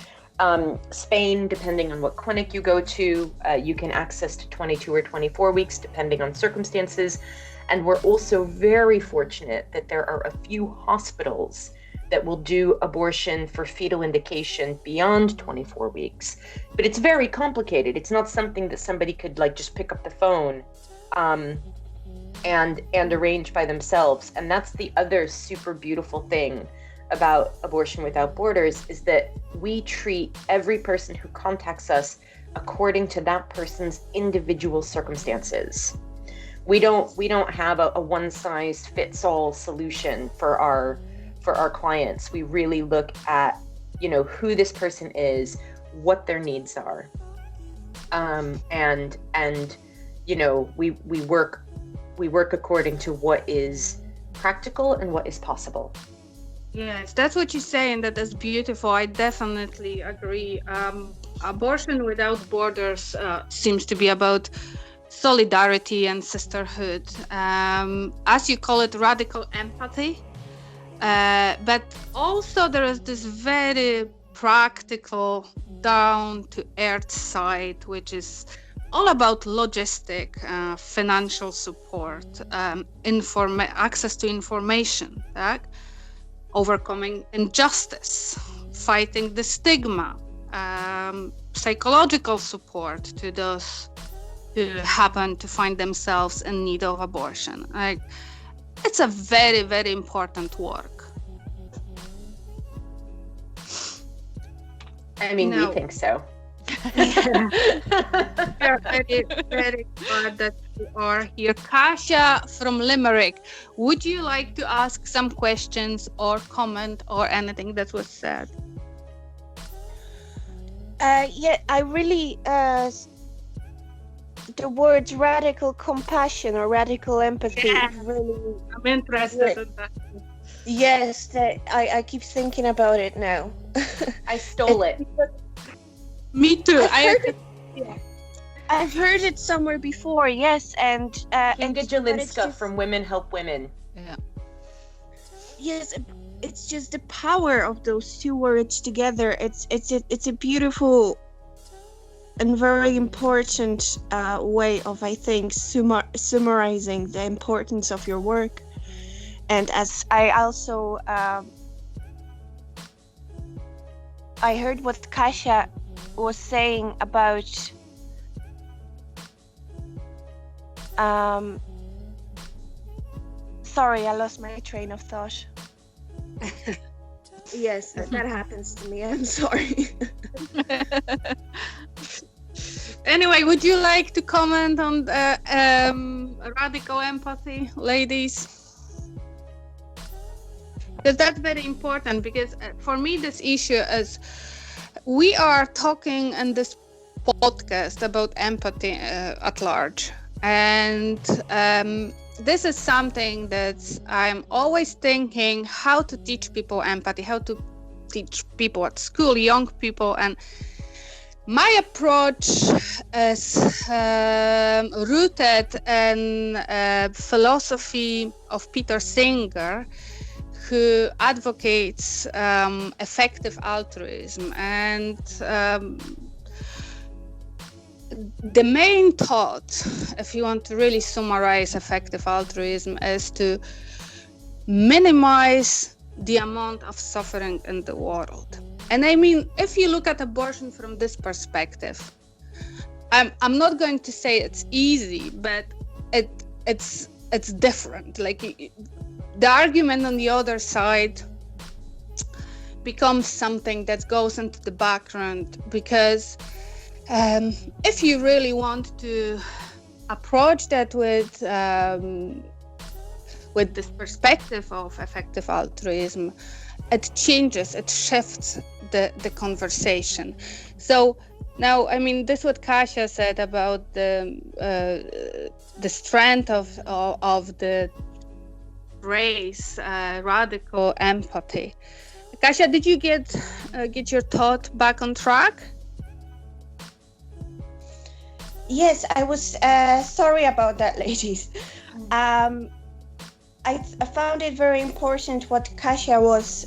Spain, depending on what clinic you go to, you can access to 22 or 24 weeks, depending on circumstances. And we're also very fortunate that there are a few hospitals that will do abortion for fetal indication beyond 24 weeks. But it's very complicated. It's not something that somebody could just pick up the phone and arrange by themselves. And that's the other super beautiful thing about Abortion Without Borders, is that we treat every person who contacts us according to that person's individual circumstances. We don't have a one-size-fits-all solution for our clients. We really look at who this person is, what their needs are, and we work according to what is practical and what is possible. Yes, that's what you say, and that is beautiful. I definitely agree. Abortion Without Borders seems to be about solidarity and sisterhood. As you call it, radical empathy. But also there is this very practical, down-to-earth side, which is all about logistic, financial support, access to information, right? Overcoming injustice, fighting the stigma, psychological support to those who happen to find themselves in need of abortion. It's a very, very important work. I mean, we think so. We are very, very glad that who are here. Kasia from Limerick, would you like to ask some questions or comment or anything that was said? Yeah, I really the words radical compassion or radical empathy really. I'm interested in that. Yes, I keep thinking about it now. I stole it. Me too. I've heard it somewhere before. Yes, and Jelinska from Women Help Women. Yeah. Yes, it's just the power of those two words together. It's a beautiful and very important way of, I think, summarizing the importance of your work. And as I also I heard what Kasia was saying about sorry, I lost my train of thought. Yes, that happens to me. I'm sorry. Anyway, would you like to comment on the radical empathy, ladies? Because that's very important, because for me this issue is, we are talking in this podcast about empathy at large, and this is something that I'm always thinking, how to teach people empathy, how to teach people at school, young people. And my approach is rooted in philosophy of Peter Singer, who advocates effective altruism. And the main thought, if you want to really summarize effective altruism, is to minimize the amount of suffering in the world. And I mean, if you look at abortion from this perspective, I'm not going to say it's easy, but it's different. Like, the argument on the other side becomes something that goes into the background, because if you really want to approach that with this perspective of effective altruism, it changes, it shifts the conversation. So now, I mean, this is what Kasia said about the strength of the phrase radical empathy. Kasia, did you get your thought back on track? Yes, I was sorry about that, ladies. I found it very important what Kasia was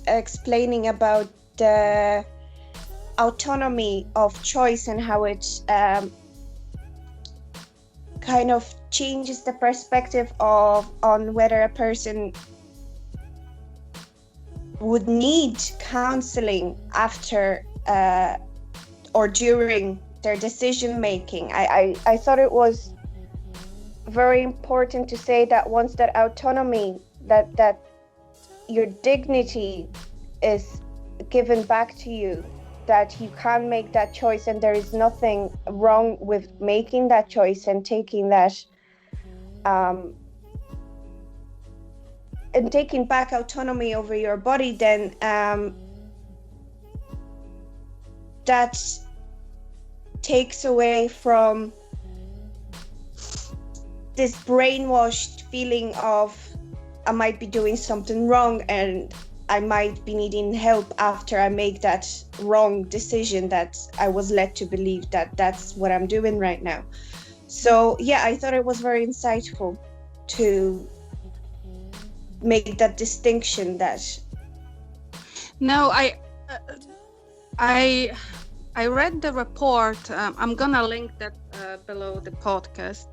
explaining about the autonomy of choice and how it kind of changes the perspective on whether a person would need counseling after or during their decision making. I thought it was very important to say that once that autonomy, that your dignity is given back to you, that you can make that choice, and there is nothing wrong with making that choice and taking that and taking back autonomy over your body, then that takes away from this brainwashed feeling of I might be doing something wrong and I might be needing help after I make that wrong decision that I was led to believe that that's what I'm doing right now. So yeah, I thought it was very insightful to make that distinction. That no, I read the report. I'm gonna link that below the podcast.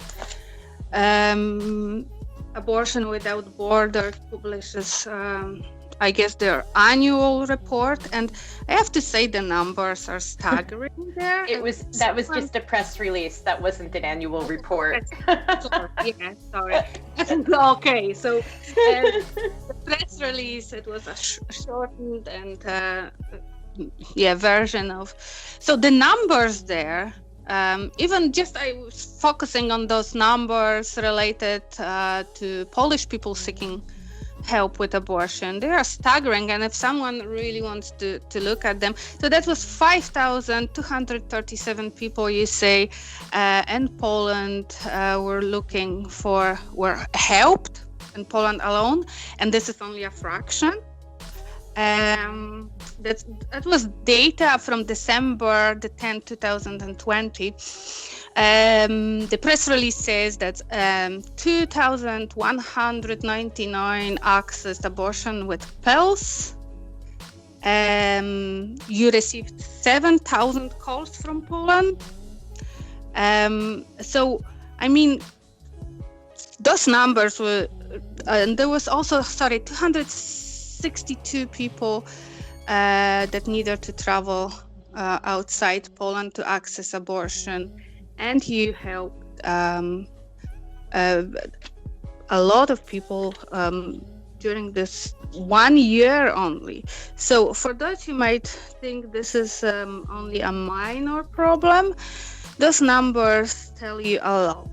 Abortion Without Borders publishes, I guess, their annual report, and I have to say the numbers are staggering there. That was just a press release. That wasn't an annual report. Yeah, sorry. Okay, so the press release, it was a shortened and version of. So the numbers there Even just I was focusing on those numbers related to Polish people seeking help with abortion. They are staggering, and if someone really wants to look at them, so that was 5,237 people, you say, in Poland were helped in Poland alone, and this is only a fraction. That was data from December the 10th, 2020. The press release says that 2,199 accessed abortion with pills. You received 7,000 calls from Poland. So, I mean, those numbers were, and there was also, 262 people that needed to travel outside Poland to access abortion. And you helped a lot of people during this 1 year only. So for those who might think this is only a minor problem, those numbers tell you a lot.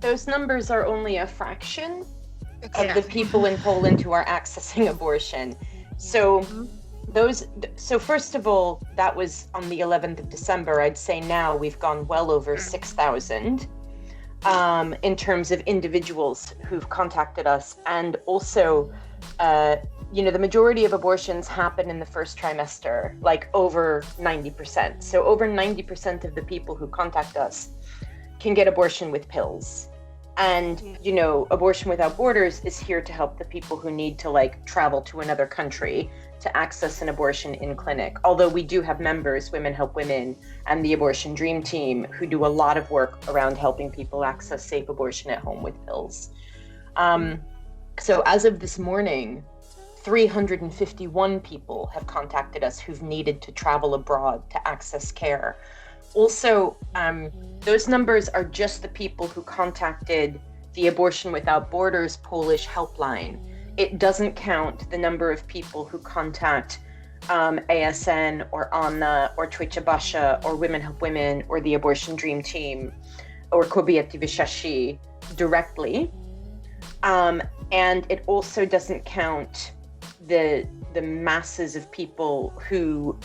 Those numbers are only a fraction of the people in Poland who are accessing abortion. So first of all, that was on the 11th of December. I'd say now we've gone well over 6,000 in terms of individuals who've contacted us. And also, the majority of abortions happen in the first trimester, like over 90%. So over 90% of the people who contact us can get abortion with pills. And, Abortion Without Borders is here to help the people who need to travel to another country to access an abortion in clinic. Although we do have members, Women Help Women and the Abortion Dream Team, who do a lot of work around helping people access safe abortion at home with pills. So as of this morning, 351 people have contacted us who've needed to travel abroad to access care. Also, those numbers are just the people who contacted the Abortion Without Borders Polish helpline. It doesn't count the number of people who contact ASN or ANNA or Trzecia Basza or Women Help Women or the Abortion Dream Team or Kobiety Wysiashi directly. And it also doesn't count the masses of people who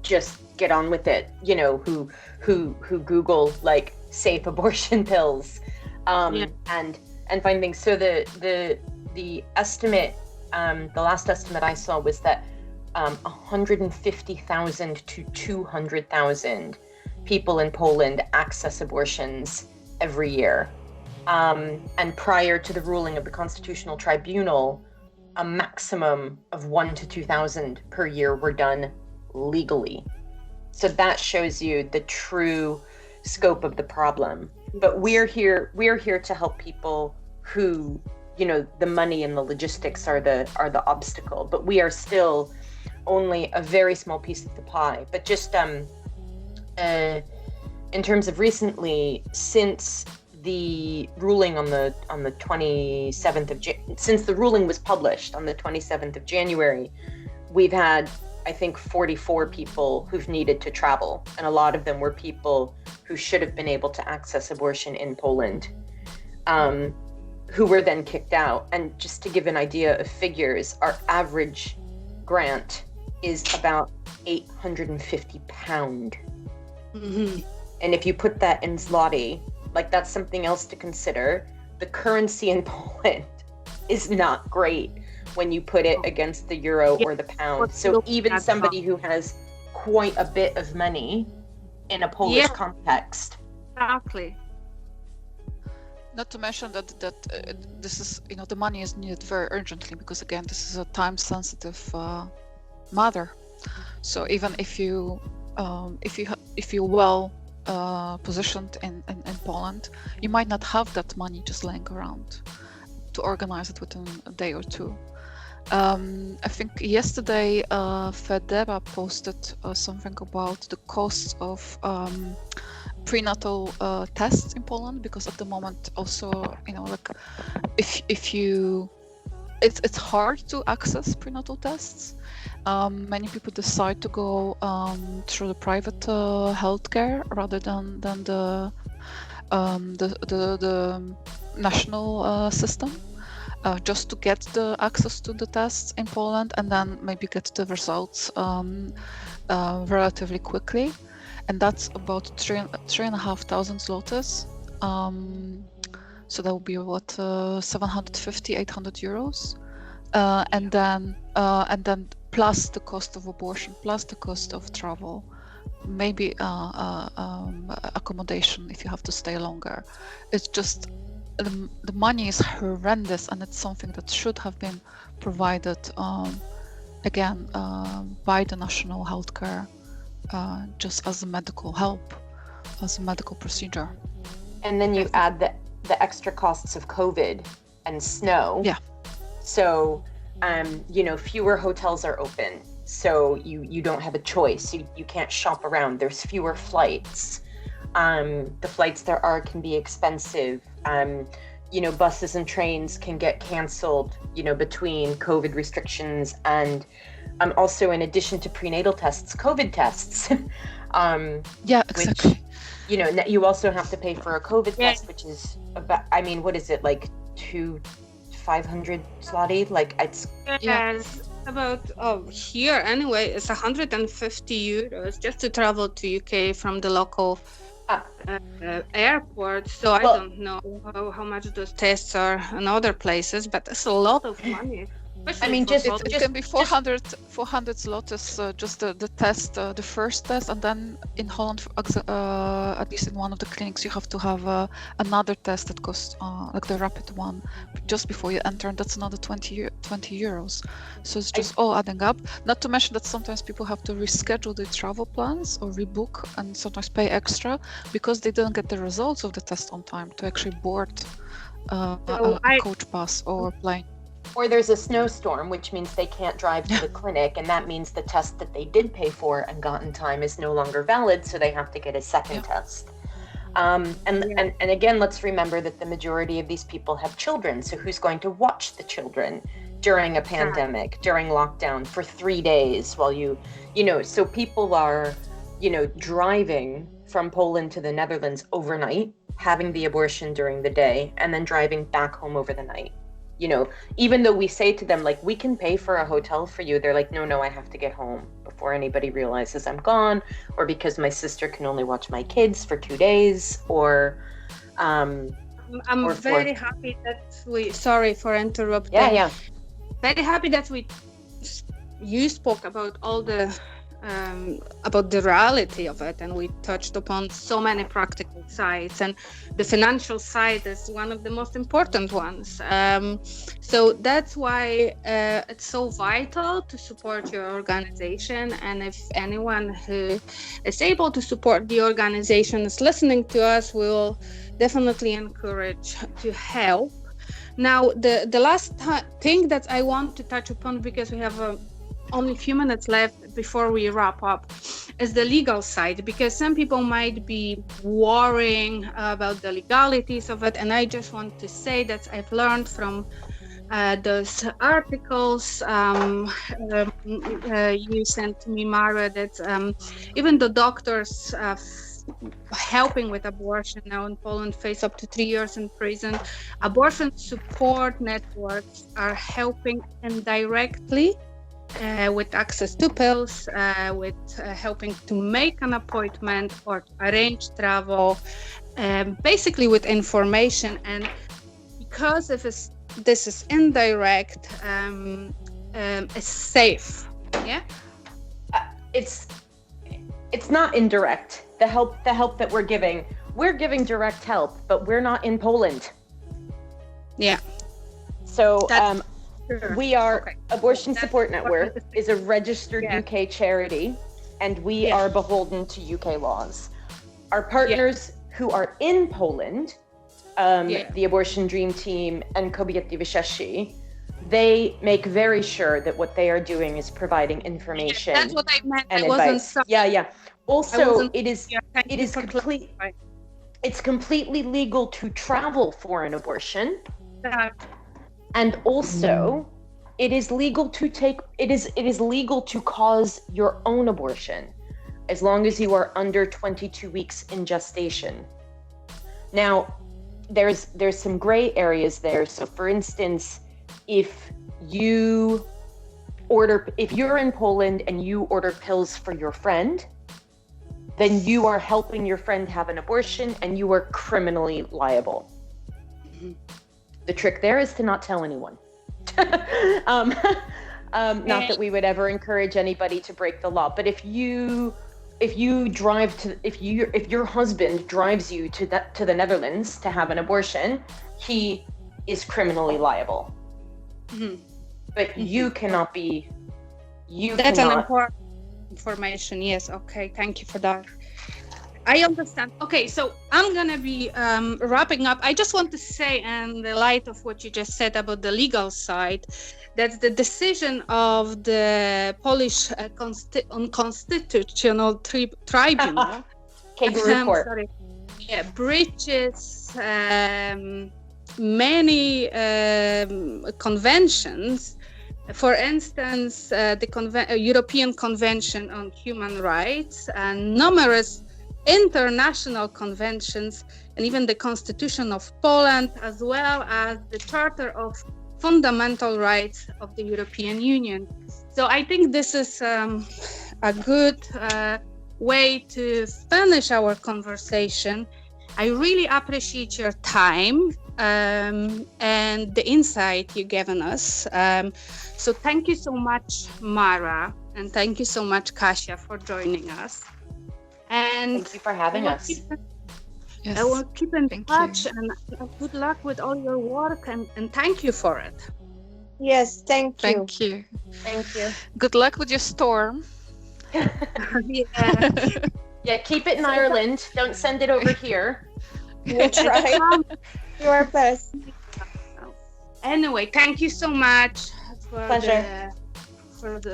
just get on with it, who Google safe abortion pills and find things. So the estimate, the last estimate I saw was that 150,000 to 200,000 people in Poland access abortions every year. And prior to the ruling of the Constitutional Tribunal, a maximum of 1,000 to 2,000 per year were done legally. So that shows you the true scope of the problem. But we're here to help people who, the money and the logistics are the obstacle. But we are still only a very small piece of the pie. But just in terms of recently, since the ruling on the 27th of since the ruling was published on the 27th of January, we've had, I think, 44 people who've needed to travel, and a lot of them were people who should have been able to access abortion in Poland, who were then kicked out. And just to give an idea of figures, our average grant is about £850. Mm-hmm. And if you put that in zloty, that's something else to consider. The currency in Poland is not great when you put it against the euro or the pound. So even somebody who has quite a bit of money in a Polish context. Exactly. Not to mention that this is, the money is needed very urgently, because again, this is a time-sensitive matter. So even if you're well positioned in Poland, you might not have that money just laying around to organize it within a day or two. I think yesterday Federa posted something about the costs of prenatal tests in Poland, because at the moment also, if you it's hard to access prenatal tests. Many people decide to go through the private healthcare rather than the national system, just to get the access to the tests in Poland and then maybe get the results relatively quickly. And that's about 3,500 zlotys. So that would be what 750, 800 euros, and then plus the cost of abortion, plus the cost of travel, maybe accommodation if you have to stay longer. It's just the money is horrendous, and it's something that should have been provided again by the national healthcare, just as a medical help, as a medical procedure. And then you add the extra costs of COVID and snow. Yeah. So, fewer hotels are open. So you don't have a choice. You can't shop around. There's fewer flights. The flights there are can be expensive. Buses and trains can get canceled, between COVID restrictions and also in addition to prenatal tests, COVID tests. Yeah, exactly. Which, you also have to pay for a COVID test, which is about, what is it, like 500 zloty? Like it's... Yes, about, here anyway, it's 150 euros just to travel to UK from the local airport. So I don't know how much those tests are in other places, but it's a lot of money. It can be 400 zlotys, just the test, the first test, and then in Holland, at least in one of the clinics, you have to have another test that costs, like the rapid one, just before you enter, and that's another 20 euros. So it's just all adding up. Not to mention that sometimes people have to reschedule their travel plans or rebook, and sometimes pay extra because they didn't get the results of the test on time to actually board a coach bus or plane. Or there's a snowstorm, which means they can't drive to the clinic, and that means the test that they did pay for and got in time is no longer valid, so they have to get a second test. And again, let's remember that the majority of these people have children, so who's going to watch the children during a pandemic, during lockdown for 3 days while so people are, driving from Poland to the Netherlands overnight, having the abortion during the day, and then driving back home over the night. Even though we say to them, like, we can pay for a hotel for you, they're like, no, I have to get home before anybody realizes I'm gone, or because my sister can only watch my kids for 2 days, or I'm very happy that sorry for interrupting. Yeah. Very happy that you spoke about all the about the reality of it, and we touched upon so many practical sides, and the financial side is one of the most important ones. So that's why it's so vital to support your organization, and if anyone who is able to support the organization is listening to us, we will definitely encourage to help. Now, the last thing that I want to touch upon, because we have only a few minutes left before we wrap up, is the legal side, because some people might be worrying about the legalities of it, and I just want to say that I've learned from those articles you sent me, Mara, that even the doctors helping with abortion now in Poland face up to 3 years in prison. Abortion support networks are helping indirectly with access to pills, with helping to make an appointment or arrange travel, basically with information. And because if this is indirect, it's safe. Yeah, it's not indirect. The help that we're giving direct help, but we're not in Poland. Yeah. So we are Abortion Support Network is a registered UK charity, and we are beholden to UK laws. Our partners who are in Poland, the Abortion Dream Team and Kobiety Wyszesi, they make very sure that what they are doing is providing information. That's what I meant. And advice. Also, it's completely legal to travel for an abortion. And also, it is legal to cause your own abortion as long as you are under 22 weeks in gestation. Now, there's some gray areas there. So for instance, if you're in Poland and you order pills for your friend, then you are helping your friend have an abortion and you are criminally liable. Mm-hmm. The trick there is to not tell anyone. Not that we would ever encourage anybody to break the law, but if your husband drives you to the Netherlands to have an abortion, he is criminally liable. Mm-hmm. But you cannot be. That's an important information. Yes. Okay. Thank you for that. I understand. Okay, so I'm gonna be wrapping up. I just want to say, in the light of what you just said about the legal side, that the decision of the Polish Constitutional Tribunal breaches many conventions. For instance, the European Convention on Human Rights and numerous international conventions, and even the Constitution of Poland, as well as the Charter of Fundamental Rights of the European Union. So I think this is a good way to finish our conversation. I really appreciate your time and the insight you've given us. So thank you so much, Mara, and thank you so much, Kasia, for joining us. And thank you for having us. I will keep in touch, and good luck with all your work, and thank you for it. Yes, thank you. Thank you. Thank you. Good luck with your storm. Yeah, keep it in Ireland. Don't send it over here. We'll try. Do our best. Anyway, thank you so much. Pleasure.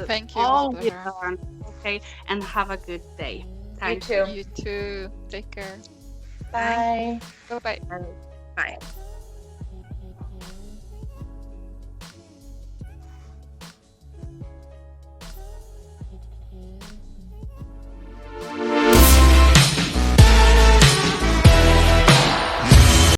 Thank you. All you've done. Okay, and have a good day. You too. You too. Take care. Bye. Bye-bye. Bye.